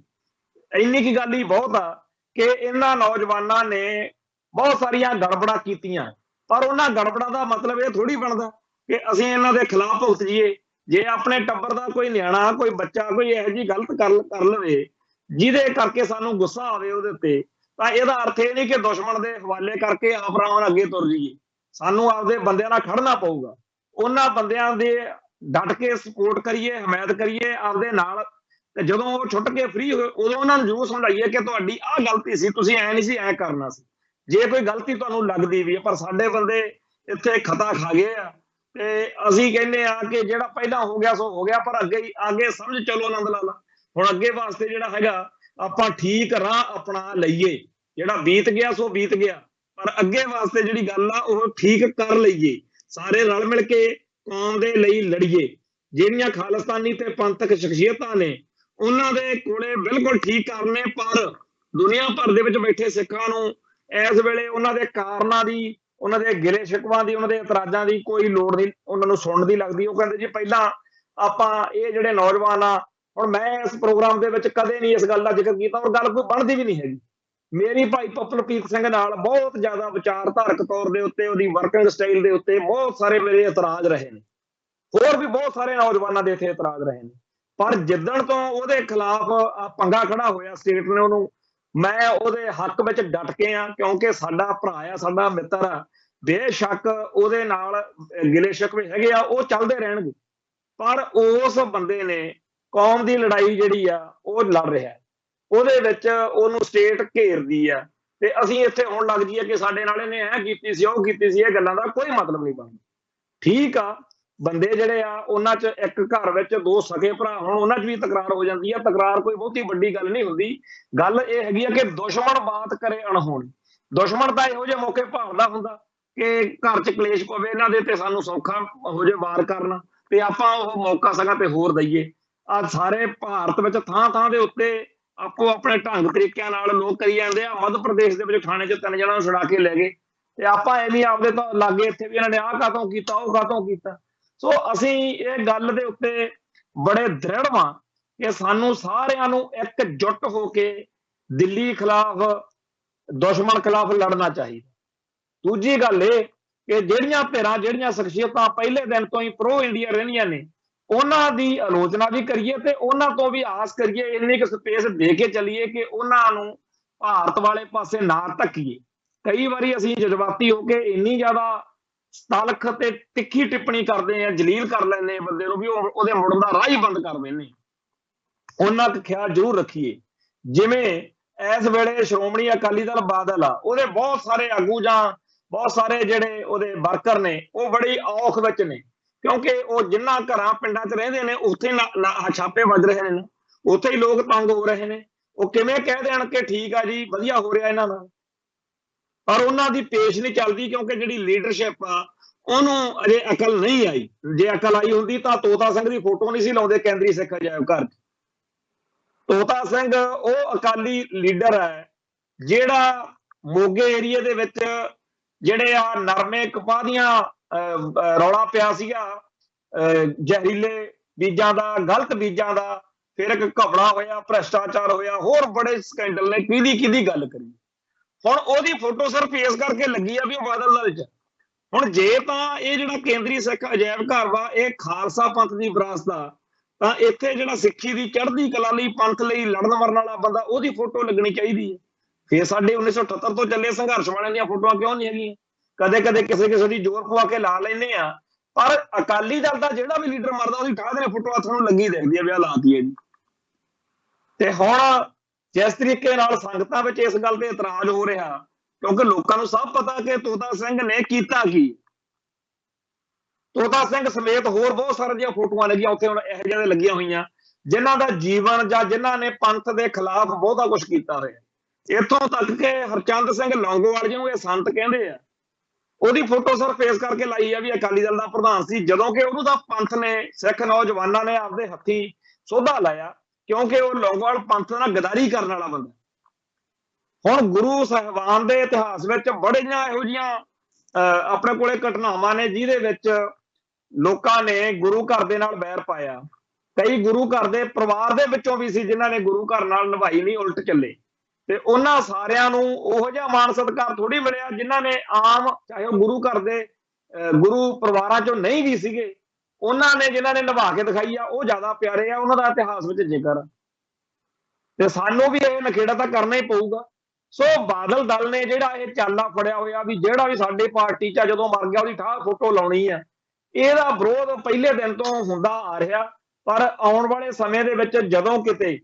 ਇੰਨੀ ਕੀ ਗੱਲ ਹੀ ਬਹੁਤ ਆ ਕਿ ਇਹਨਾਂ ਨੌਜਵਾਨਾਂ ਨੇ ਬਹੁਤ ਸਾਰੀਆਂ ਗੜਬੜਾਂ ਕੀਤੀਆਂ, ਪਰ ਉਹਨਾਂ ਗੜਬੜਾਂ ਦਾ ਮਤਲਬ ਇਹ ਥੋੜੀ ਬਣਦਾ ਕਿ ਅਸੀਂ ਇਹਨਾਂ ਦੇ ਖਿਲਾਫ ਭੁਗਤ ਜਾਈਏ। ਜੇ ਆਪਣੇ ਟੱਬਰ ਦਾ ਕੋਈ ਨਿਆਣਾ, ਕੋਈ ਬੱਚਾ ਕੋਈ ਇਹੋ ਜਿਹੀ ਗਲਤ ਕਰ ਲਵੇ ਜਿਹਦੇ ਕਰਕੇ ਸਾਨੂੰ ਗੁੱਸਾ ਆਵੇ ਉਹਦੇ ਉੱਤੇ, ਤਾਂ ਇਹਦਾ ਅਰਥ ਇਹ ਨਹੀਂ ਕਿ ਦੁਸ਼ਮਣ ਦੇ ਹਵਾਲੇ ਕਰਕੇ ਆਪ ਰਾਮ ਅੱਗੇ ਤੁਰ ਜਾਈਏ। ਸਾਨੂੰ ਆਪਦੇ ਬੰਦਿਆਂ ਨਾਲ ਖੜਨਾ ਪਊਗਾ। ਉਹਨਾਂ ਬੰਦਿਆਂ ਦੇ ਡਟ ਕੇ ਸਪੋਰਟ ਕਰੀਏ, ਹਮਾਇਤ ਕਰੀਏ ਆਪਦੇ ਨਾਲ। ਤੇ ਜਦੋਂ ਉਹ ਛੁੱਟ ਕੇ ਫ੍ਰੀ ਹੋਏ ਉਦੋਂ ਉਹਨਾਂ ਨੂੰ ਜ਼ਰੂਰ ਸਮਝਾਈਏ ਕਿ ਤੁਹਾਡੀ ਆਹ ਗਲਤੀ ਸੀ, ਤੁਸੀਂ ਐ ਨਹੀਂ ਸੀ, ਐ ਕਰਨਾ ਸੀ। ਜੇ ਕੋਈ ਗਲਤੀ ਤੁਹਾਨੂੰ ਲੱਗਦੀ ਵੀ ਹੈ, ਪਰ ਸਾਡੇ ਬੰਦੇ ਇੱਥੇ ਖਤਾ ਖਾ ਗਏ ਆ ਤੇ ਅਸੀਂ ਕਹਿੰਦੇ ਆ ਕਿ ਜਿਹੜਾ ਪਹਿਲਾਂ ਹੋ ਗਿਆ ਸੋ ਹੋ ਗਿਆ, ਪਰ ਅੱਗੇ ਸਮਝ ਚਲੋ ਆਨੰਦ ਲਾ ਲਾ। ਹੁਣ ਅੱਗੇ ਵਾਸਤੇ ਜਿਹੜਾ ਹੈਗਾ ਆਪਾਂ ਠੀਕ ਰਾਹ ਅਪਣਾ ਲਈਏ। ਜਿਹੜਾ ਬੀਤ ਗਿਆ ਸੋ ਬੀਤ ਗਿਆ, ਪਰ ਅੱਗੇ ਵਾਸਤੇ ਜਿਹੜੀ ਗੱਲ ਆ ਉਹ ਠੀਕ ਕਰ ਲਈਏ। ਸਾਰੇ ਰਲ ਮਿਲ ਕੇ ਕੌਮ ਦੇ ਲਈ ਲੜੀਏ। ਜਿਹੜੀਆਂ ਖਾਲਿਸਤਾਨੀ ਤੇ ਪੰਥਕ ਸ਼ਖਸੀਅਤਾਂ ਨੇ ਉਹਨਾਂ ਦੇ ਕੋਲੇ ਬਿਲਕੁਲ ਠੀਕ ਕਰਨੇ, ਪਰ ਦੁਨੀਆ ਭਰ ਦੇ ਵਿੱਚ ਬੈਠੇ ਸਿੱਖਾਂ ਨੂੰ ਇਸ ਵੇਲੇ ਉਹਨਾਂ ਦੇ ਕਾਰਨਾਂ ਦੀ, ਉਹਨਾਂ ਦੇ ਗਿਲੇ ਸ਼ਿਕਵਾਂ ਦੀ, ਉਹਨਾਂ ਦੇ ਇਤਰਾਜ਼ਾਂ ਦੀ ਕੋਈ ਲੋੜ ਨਹੀਂ ਉਹਨਾਂ ਨੂੰ ਸੁਣਨ ਦੀ ਲੱਗਦੀ। ਉਹ ਕਹਿੰਦੇ ਜੀ ਪਹਿਲਾਂ ਆਪਾਂ ਇਹ ਜਿਹੜੇ ਨੌਜਵਾਨ ਆ, ਹੁਣ ਮੈਂ ਇਸ ਪ੍ਰੋਗਰਾਮ ਦੇ ਵਿੱਚ ਕਦੇ ਨਹੀਂ ਇਸ ਗੱਲ ਦਾ ਜ਼ਿਕਰ ਕੀਤਾ ਔਰ ਗੱਲ ਕੋਈ ਬਣਦੀ ਵੀ ਨਹੀਂ ਹੈਗੀ। ਮੇਰੀ ਭਾਈ ਪੱਪਲਪ੍ਰੀਤ ਸਿੰਘ ਨਾਲ ਬਹੁਤ ਜ਼ਿਆਦਾ ਵਿਚਾਰਧਾਰਕ ਤੌਰ ਦੇ ਉੱਤੇ, ਉਹਦੀ ਵਰਕਿੰਗ ਸਟਾਈਲ ਦੇ ਉੱਤੇ ਬਹੁਤ ਸਾਰੇ ਮੇਰੇ ਇਤਰਾਜ਼ ਰਹੇ ਨੇ। ਹੋਰ ਵੀ ਬਹੁਤ ਸਾਰੇ ਨੌਜਵਾਨਾਂ ਦੇ ਇੱਥੇ ਇਤਰਾਜ਼ ਰਹੇ ਨੇ। ਪਰ ਜਿੱਦਣ ਤੋਂ ਉਹਦੇ ਖਿਲਾਫ ਪੰਗਾ ਖੜਾ ਹੋਇਆ ਸਟੇਟ ਨੇ, ਉਹਨੂੰ ਮੈਂ ਉਹਦੇ ਹੱਕ ਵਿੱਚ ਡਟ ਕੇ ਆ, ਕਿਉਂਕਿ ਸਾਡਾ ਭਰਾ ਆ, ਸਾਡਾ ਮਿੱਤਰ ਆ। ਬੇਸ਼ੱਕ ਉਹਦੇ ਨਾਲ ਗਿਲੇ ਸ਼ਿਕਵੇ ਹੈਗੇ ਆ, ਉਹ ਚੱਲਦੇ ਰਹਿਣਗੇ, ਪਰ ਉਸ ਬੰਦੇ ਨੇ ਕੌਮ ਦੀ ਲੜਾਈ ਜਿਹੜੀ ਆ ਉਹ ਲੜ ਰਿਹਾ। ਉਹਦੇ ਵਿੱਚ ਉਹਨੂੰ ਸਟੇਟ ਘੇਰਦੀ ਆ ਤੇ ਅਸੀਂ ਇੱਥੇ ਹੁਣ ਲੱਗ ਜਾਈਏ ਕਿ ਸਾਡੇ ਨਾਲ ਇਹਨੇ ਐ ਕੀਤੀ ਸੀ, ਉਹ ਕੀਤੀ ਸੀ। ਇਹ ਗੱਲਾਂ ਦਾ ਕੋਈ ਮਤਲਬ ਨਹੀਂ ਬਣਦਾ। ਠੀਕ ਆ, ਬੰਦੇ ਜਿਹੜੇ ਆ ਉਹਨਾਂ 'ਚ ਇੱਕ ਘਰ ਵਿੱਚ 2 ਸਕੇ ਭਰਾ ਹੋਣ, ਉਹਨਾਂ 'ਚ ਵੀ ਤਕਰਾਰ ਹੋ ਜਾਂਦੀ ਆ। ਤਕਰਾਰ ਕੋਈ ਬਹੁਤੀ ਵੱਡੀ ਗੱਲ ਨਹੀਂ ਹੁੰਦੀ। ਗੱਲ ਇਹ ਹੈਗੀ ਆ ਕਿ ਦੁਸ਼ਮਣ ਬਾਤ ਕਰੇ ਅਣਹੋਣੀ। ਦੁਸ਼ਮਣ ਤਾਂ ਇਹੋ ਜਿਹੇ ਮੌਕੇ ਭਾਲਦਾ ਹੁੰਦਾ ਕਿ ਘਰ 'ਚ ਕਲੇਸ਼ ਪਵੇ ਇਹਨਾਂ ਦੇ ਤੇ ਸਾਨੂੰ ਸੌਖਾ ਹੋ ਜੇ ਵਾਰ ਕਰਨਾ, ਤੇ ਆਪਾਂ ਉਹ ਮੌਕਾ ਸਗਾ ਤੇ ਹੋਰ ਦਈਏ। ਆ ਸਾਰੇ ਭਾਰਤ ਵਿੱਚ ਥਾਂ ਦੇ ਉੱਤੇ ਆਪੋ ਆਪਣੇ ਢੰਗ ਤਰੀਕਿਆਂ ਨਾਲ ਲੋਕ ਕਰੀ ਜਾਂਦੇ ਆ। ਮੱਧ ਪ੍ਰਦੇਸ਼ ਦੇ ਵਿੱਚ ਥਾਣੇ 'ਚ 3 ਜਣਾਂ ਨੂੰ ਛੁਡਾ ਕੇ ਲੈ ਗਏ ਤੇ ਆਪਾਂ ਐਵੇਂ ਆਪਦੇ ਤੋਂ ਲਾਗੇ ਇੱਥੇ ਵੀ ਇਹਨਾਂ ਨੇ ਆਹ ਕਾਹਤੋਂ ਕੀਤਾ, ਉਹ ਕਾਹਤੋਂ ਕੀਤਾ। ਸੋ ਅਸੀਂ ਇਹ ਗੱਲ ਦੇ ਉੱਤੇ ਬੜੇ ਦ੍ਰਿੜ ਵਾਂ ਕਿ ਸਾਨੂੰ ਸਾਰਿਆਂ ਨੂੰ ਇਕਜੁੱਟ ਹੋ ਕੇ ਦਿੱਲੀ ਖਿਲਾਫ, ਦੁਸ਼ਮਣ ਖਿਲਾਫ ਲੜਨਾ ਚਾਹੀਦਾ। ਦੂਜੀ ਗੱਲ ਇਹ ਕਿ ਜਿਹੜੀਆਂ ਧਿਰਾਂ, ਜਿਹੜੀਆਂ ਸ਼ਖਸੀਅਤਾਂ ਪਹਿਲੇ ਦਿਨ ਤੋਂ ਹੀ ਪ੍ਰੋ ਇੰਡੀਆ ਰਹਿੰਦੀਆਂ ਨੇ, ਉਹਨਾਂ ਦੀ ਆਲੋਚਨਾ ਵੀ ਕਰੀਏ ਤੇ ਉਹਨਾਂ ਤੋਂ ਵੀ ਆਸ ਕਰੀਏ, ਇੰਨੀ ਕੁ ਸਪੇਸ ਦੇ ਕੇ ਚੱਲੀਏ ਕਿ ਉਹਨਾਂ ਨੂੰ ਭਾਰਤ ਵਾਲੇ ਪਾਸੇ ਨਾ ਧੱਕੀਏ। ਕਈ ਵਾਰੀ ਅਸੀਂ ਜਜ਼ਬਾਤੀ ਹੋ ਕੇ ਇੰਨੀ ਜ਼ਿਆਦਾ ਤਲਖ ਤੇ ਤਿੱਖੀ ਟਿੱਪਣੀ ਕਰਦੇ ਆ, ਜਲੀਲ ਕਰ ਲੈਂਦੇ ਆ ਬੰਦੇ ਨੂੰ ਵੀ ਉਹਦੇ ਮੁੜਨ ਦਾ ਰਾਹ ਹੀ ਬੰਦ ਕਰ ਦਿੰਦੇ। ਉਹਨਾਂ ਕੁ ਖਿਆਲ ਜ਼ਰੂਰ ਰੱਖੀਏ। ਜਿਵੇਂ ਇਸ ਵੇਲੇ ਸ਼੍ਰੋਮਣੀ ਅਕਾਲੀ ਦਲ ਬਾਦਲ ਆ, ਉਹਦੇ ਬਹੁਤ ਸਾਰੇ ਆਗੂ ਜਾਂ ਬਹੁਤ ਸਾਰੇ ਜਿਹੜੇ ਉਹਦੇ ਵਰਕਰ ਨੇ, ਉਹ ਬੜੀ ਔਖ ਵਿੱਚ ਨੇ, ਕਿਉਂਕਿ ਉਹ ਜਿੰਨਾ ਘਰਾਂ ਪਿੰਡਾਂ 'ਚ ਰਹਿੰਦੇ ਨੇ ਉੱਥੇ ਛਾਪੇ ਵੱਜ ਰਹੇ ਨੇ, ਉੱਥੇ ਹੀ ਲੋਕ ਤੰਗ ਹੋ ਰਹੇ ਨੇ। ਉਹ ਕਿਵੇਂ ਕਹਿ ਦੇਣ ਕਿ ਠੀਕ ਆ ਜੀ, ਵਧੀਆ ਹੋ ਰਿਹਾ ਇਹਨਾਂ ਨਾਲ, ਪਰ ਉਹਨਾਂ ਦੀ ਪੇਸ਼ ਨਹੀਂ ਚੱਲਦੀ ਕਿਉਂਕਿ ਜਿਹੜੀ ਲੀਡਰਸ਼ਿਪ ਆ ਉਹਨੂੰ ਅਜੇ ਅਕਲ ਨਹੀਂ ਆਈ। ਜੇ ਅਕਲ ਆਈ ਹੁੰਦੀ ਤਾਂ ਤੋਤਾ ਸਿੰਘ ਦੀ ਫੋਟੋ ਨਹੀਂ ਸੀ ਲਾਉਂਦੇ ਕੇਂਦਰੀ ਸਿੱਖ ਅਜਾਇਬ ਘਰ 'ਚ। ਤੋਤਾ ਸਿੰਘ ਉਹ ਅਕਾਲੀ ਲੀਡਰ ਹੈ ਜਿਹੜਾ ਮੋਗੇ ਏਰੀਏ ਦੇ ਵਿੱਚ ਜਿਹੜੇ ਆ ਨਰਮੇ ਕਪਾਹ ਦੀਆਂ ਰੌਲਾ ਪਿਆ ਸੀਗਾ, ਜ਼ਹਿਰੀਲੇ ਬੀਜਾਂ ਦਾ, ਗਲਤ ਬੀਜਾਂ ਦਾ, ਫਿਰ ਇੱਕ ਘਪਲਾ ਹੋਇਆ, ਭ੍ਰਿਸ਼ਟਾਚਾਰ ਹੋਇਆ, ਹੋਰ ਬੜੇ ਸਕੈਂਡਲ ਨੇ, ਕਿਹਦੀ ਗੱਲ ਕਰੀ। ਹੁਣ ਉਹਦੀ ਫੋਟੋ ਸਿਰਫ ਇਸ ਕਰਕੇ ਲੱਗੀ ਆ ਵੀ ਉਹ ਬਾਦਲ ਦਲ 'ਚ। ਹੁਣ ਜੇ ਤਾਂ ਇਹ ਜਿਹੜਾ ਕੇਂਦਰੀ ਸਿੱਖ ਅਜਾਇਬ ਘਰ ਵਾ ਇਹ ਖਾਲਸਾ ਪੰਥ ਦੀ ਵਿਰਾਸਤ ਆ, ਤਾਂ ਇੱਥੇ ਜਿਹੜਾ ਸਿੱਖੀ ਦੀ ਚੜ੍ਹਦੀ ਕਲਾ ਲਈ, ਪੰਥ ਲਈ ਲੜਨ ਮਰਨ ਵਾਲਾ ਬੰਦਾ, ਉਹਦੀ ਫੋਟੋ ਲੱਗਣੀ ਚਾਹੀਦੀ ਹੈ। ਫਿਰ ਸਾਡੇ 1978 ਤੋਂ ਚੱਲੇ ਸੰਘਰਸ਼ ਵਾਲਿਆਂ ਦੀਆਂ ਫੋਟੋਆਂ ਕਿਉਂ ਨਹੀਂ ਹੈਗੀਆਂ? ਕਦੇ ਕਿਸੇ ਦੀ ਜ਼ੋਰ ਪਵਾ ਕੇ ਲਾ ਲੈਂਦੇ ਆ, ਪਰ ਅਕਾਲੀ ਦਲ ਦਾ ਜਿਹੜਾ ਵੀ ਲੀਡਰ ਮਰਦਾ ਉਹਦੀ ਠਾਹ ਦੇ ਫੋਟੋ ਹੱਥ ਨੂੰ ਲੱਗੀ ਦੇਖਦੀ ਹੈ ਵੀ ਆਹ ਲਾਤੀ ਹੈ ਜੀ। ਤੇ ਹੁਣ ਜਿਸ ਤਰੀਕੇ ਨਾਲ ਸੰਗਤਾਂ ਵਿੱਚ ਇਸ ਗੱਲ ਤੇ ਇਤਰਾਜ਼ ਹੋ ਰਿਹਾ, ਕਿਉਂਕਿ ਲੋਕਾਂ ਨੂੰ ਸਭ ਪਤਾ ਕਿ ਤੋਤਾ ਸਿੰਘ ਨੇ ਕੀਤਾ ਕੀ। ਤੋਤਾ ਸਿੰਘ ਸਮੇਤ ਹੋਰ ਬਹੁਤ ਸਾਰੀਆਂ ਦੀਆਂ ਫੋਟੋਆਂ ਲੱਗੀਆਂ ਉੱਥੇ, ਹੁਣ ਇਹੋ ਜਿਹੀਆਂ ਲੱਗੀਆਂ ਹੋਈਆਂ ਜਿਨ੍ਹਾਂ ਦਾ ਜੀਵਨ ਜਾਂ ਜਿਨ੍ਹਾਂ ਨੇ ਪੰਥ ਦੇ ਖਿਲਾਫ ਬਹੁਤਾ ਕੁਝ ਕੀਤਾ ਹੋਇਆ। ਇੱਥੋਂ ਤੱਕ ਕਿ ਹਰਚੰਦ ਸਿੰਘ ਲੌਂਗੋਵਾਲ ਜਿਹਨੂੰ ਇਹ ਸੰਤ ਕਹਿੰਦੇ ਆ, ਉਹਦੀ ਫੋਟੋ ਸਿਰਫ ਇਸ ਕਰਕੇ ਲਾਈ ਆ ਵੀ ਅਕਾਲੀ ਦਲ ਦਾ ਪ੍ਰਧਾਨ ਸੀ, ਜਦੋਂ ਕਿ ਉਹਨੂੰ ਤਾਂ ਪੰਥ ਨੇ, ਸਿੱਖ ਨੌਜਵਾਨਾਂ ਨੇ ਆਪਦੇ ਹੱਥੀਂ ਸੋਧਾ ਲਾਇਆ, ਕਿਉਂਕਿ ਉਹ ਲੌਂਗੋਵਾਲ ਪੰਥ ਨਾਲ ਗਦਾਰੀ ਕਰਨ ਵਾਲਾ ਬੰਦਾ। ਹੁਣ ਗੁਰੂ ਸਾਹਿਬਾਨ ਦੇ ਇਤਿਹਾਸ ਵਿੱਚ ਬੜੀਆਂ ਇਹੋ ਜਿਹੀਆਂ ਆਪਣੇ ਕੋਲੇ ਘਟਨਾਵਾਂ ਨੇ ਜਿਹਦੇ ਵਿੱਚ ਲੋਕਾਂ ਨੇ ਗੁਰੂ ਘਰ ਦੇ ਨਾਲ ਵੈਰ ਪਾਇਆ। ਕਈ ਗੁਰੂ ਘਰ ਦੇ ਪਰਿਵਾਰ ਦੇ ਵਿੱਚੋਂ ਵੀ ਸੀ ਜਿਨ੍ਹਾਂ ਨੇ ਗੁਰੂ ਘਰ ਨਾਲ ਨਿਭਾਈ ਨਹੀਂ, ਉਲਟ ਚੱਲੇ। ਤੇ ਉਹਨਾਂ ਸਾਰਿਆਂ ਨੂੰ ਉਹੋ ਜਿਹਾ ਮਾਣ ਸਤਿਕਾਰ ਥੋੜੀ ਮਿਲਿਆ ਜਿਨ੍ਹਾਂ ਨੇ ਆਮ, ਚਾਹੇ ਉਹ ਗੁਰੂ ਘਰ ਦੇ ਗੁਰੂ ਪਰਿਵਾਰਾਂ ਚੋਂ ਨਹੀਂ ਵੀ ਸੀਗੇ, ਉਹਨਾਂ ਨੇ ਜਿਨ੍ਹਾਂ ਨੇ ਨਿਭਾ ਕੇ ਦਿਖਾਈ ਆ ਉਹ ਜ਼ਿਆਦਾ ਪਿਆਰੇ ਆ, ਉਹਨਾਂ ਦਾ ਇਤਿਹਾਸ ਵਿੱਚ ਜ਼ਿਕਰ। ਤੇ ਸਾਨੂੰ ਵੀ ਇਹ ਨਖੇੜਾ ਤਾਂ ਕਰਨਾ ਹੀ ਪਊਗਾ। ਸੋ ਬਾਦਲ ਦਲ ਨੇ ਜਿਹੜਾ ਇਹ ਚਾਲਾ ਫੜਿਆ ਹੋਇਆ ਵੀ ਜਿਹੜਾ ਵੀ ਸਾਡੀ ਪਾਰਟੀ 'ਚ ਜਦੋਂ ਮਰ ਗਿਆ ਉਹਦੀ ਠਾਹ ਫੋਟੋ ਲਾਉਣੀ ਆ, ਇਹਦਾ ਵਿਰੋਧ ਪਹਿਲੇ ਦਿਨ ਤੋਂ ਹੁੰਦਾ ਆ ਰਿਹਾ। ਪਰ ਆਉਣ ਵਾਲੇ ਸਮੇਂ ਦੇ ਵਿੱਚ ਜਦੋਂ ਕਿਤੇ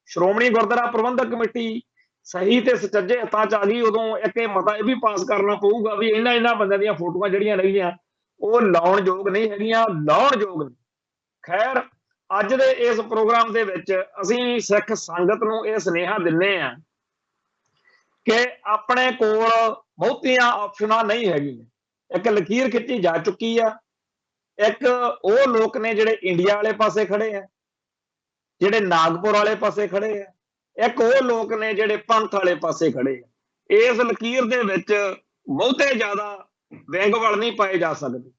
ਸ਼੍ਰੋਮਣੀ ਗੁਰਦੁਆਰਾ ਪ੍ਰਬੰਧਕ ਕਮੇਟੀ ਸਹੀ ਤੇ ਸੁਚੱਜੇ ਹੱਥਾਂ 'ਚ ਆ ਗਈ, ਉਦੋਂ ਇੱਕ ਇਹ ਮਤਾ ਇਹ ਵੀ ਪਾਸ ਕਰਨਾ ਪਊਗਾ ਵੀ ਇਹਨਾਂ ਬੰਦਿਆਂ ਦੀਆਂ ਫੋਟੋਆਂ ਜਿਹੜੀਆਂ ਲੱਗੀਆਂ ਉਹ ਲਾਉਣ ਯੋਗ ਨਹੀਂ ਹੈਗੀਆਂ, ਲਾਉਣ ਯੋਗ ਨਹੀਂ। ਖੈਰ, ਅੱਜ ਦੇ ਇਸ ਪ੍ਰੋਗਰਾਮ ਦੇ ਵਿੱਚ ਅਸੀਂ ਸਿੱਖ ਸੰਗਤ ਨੂੰ ਇਹ ਸੁਨੇਹਾ ਦਿੰਦੇ ਆ ਕਿ ਆਪਣੇ ਕੋਲ ਬਹੁਤੀਆਂ ਆਪਸ਼ਨਾਂ ਨਹੀਂ ਹੈਗੀਆਂ। ਇੱਕ ਲਕੀਰ ਖਿੱਚੀ ਜਾ ਚੁੱਕੀ ਆ। ਇੱਕ ਉਹ ਲੋਕ ਨੇ ਜਿਹੜੇ ਇੰਡੀਆ ਵਾਲੇ ਪਾਸੇ ਖੜੇ ਆ, ਜਿਹੜੇ ਨਾਗਪੁਰ ਵਾਲੇ ਪਾਸੇ ਖੜੇ ਆ, ਇੱਕ ਉਹ ਲੋਕ ਨੇ ਜਿਹੜੇ ਪੰਥ ਵਾਲੇ ਪਾਸੇ ਖੜੇ ਆ। ਇਸ ਲਕੀਰ ਦੇ ਵਿੱਚ ਬਹੁਤੇ ਜ਼ਿਆਦਾ ਵਿੰਗਵਲ ਨਹੀਂ ਪਾਏ ਜਾ ਸਕਦੇ।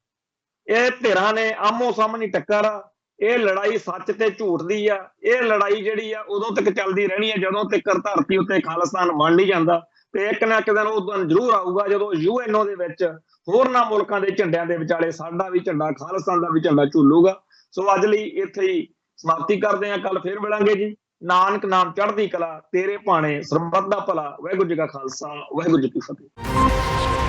ਇਹ ਧਿਰਾਂ ਨੇ ਆਮੋ ਸਾਹਮਣੇ ਟੱਕਰ ਆ। ਇਹ ਲੜਾਈ ਸੱਚ ਤੇ ਝੂਠ ਦੀ ਆ। ਇਹ ਲੜਾਈ ਜਿਹੜੀ ਆ ਉਦੋਂ ਤੱਕ ਚੱਲਦੀ ਰਹਿਣੀ ਆ ਜਦੋਂ ਤੱਕ ਧਰਤੀ ਉੱਤੇ ਖਾਲਿਸਤਾਨ ਬਣ ਨਹੀਂ ਜਾਂਦਾ। ਤੇ ਇੱਕ ਨਾ ਇੱਕ ਦਿਨ ਉਹ ਦਿਨ ਜ਼ਰੂਰ ਆਊਗਾ ਜਦੋਂ UNO ਦੇ ਵਿੱਚ ਹੋਰਨਾਂ ਮੁਲਕਾਂ ਦੇ ਝੰਡਿਆਂ ਦੇ ਵਿਚਾਲੇ ਸਾਡਾ ਵੀ ਝੰਡਾ, ਖਾਲਿਸਤਾਨ ਦਾ ਵੀ ਝੰਡਾ ਝੂਲੂਗਾ। ਸੋ ਅੱਜ ਲਈ ਇੱਥੇ ਹੀ ਸਮਾਪਤੀ ਕਰਦੇ ਹਾਂ। ਕੱਲ ਫੇਰ ਮਿਲਾਂਗੇ ਜੀ। ਨਾਨਕ ਨਾਮ ਚੜ੍ਹਦੀ ਕਲਾ, ਤੇਰੇ ਭਾਣੇ ਸਰਬੱਤ ਦਾ ਭਲਾ। ਵਾਹਿਗੁਰੂ ਜੀ ਕਾ ਖਾਲਸਾ, ਵਾਹਿਗੁਰੂ ਜੀ ਕੀ ਫਤਿਹ।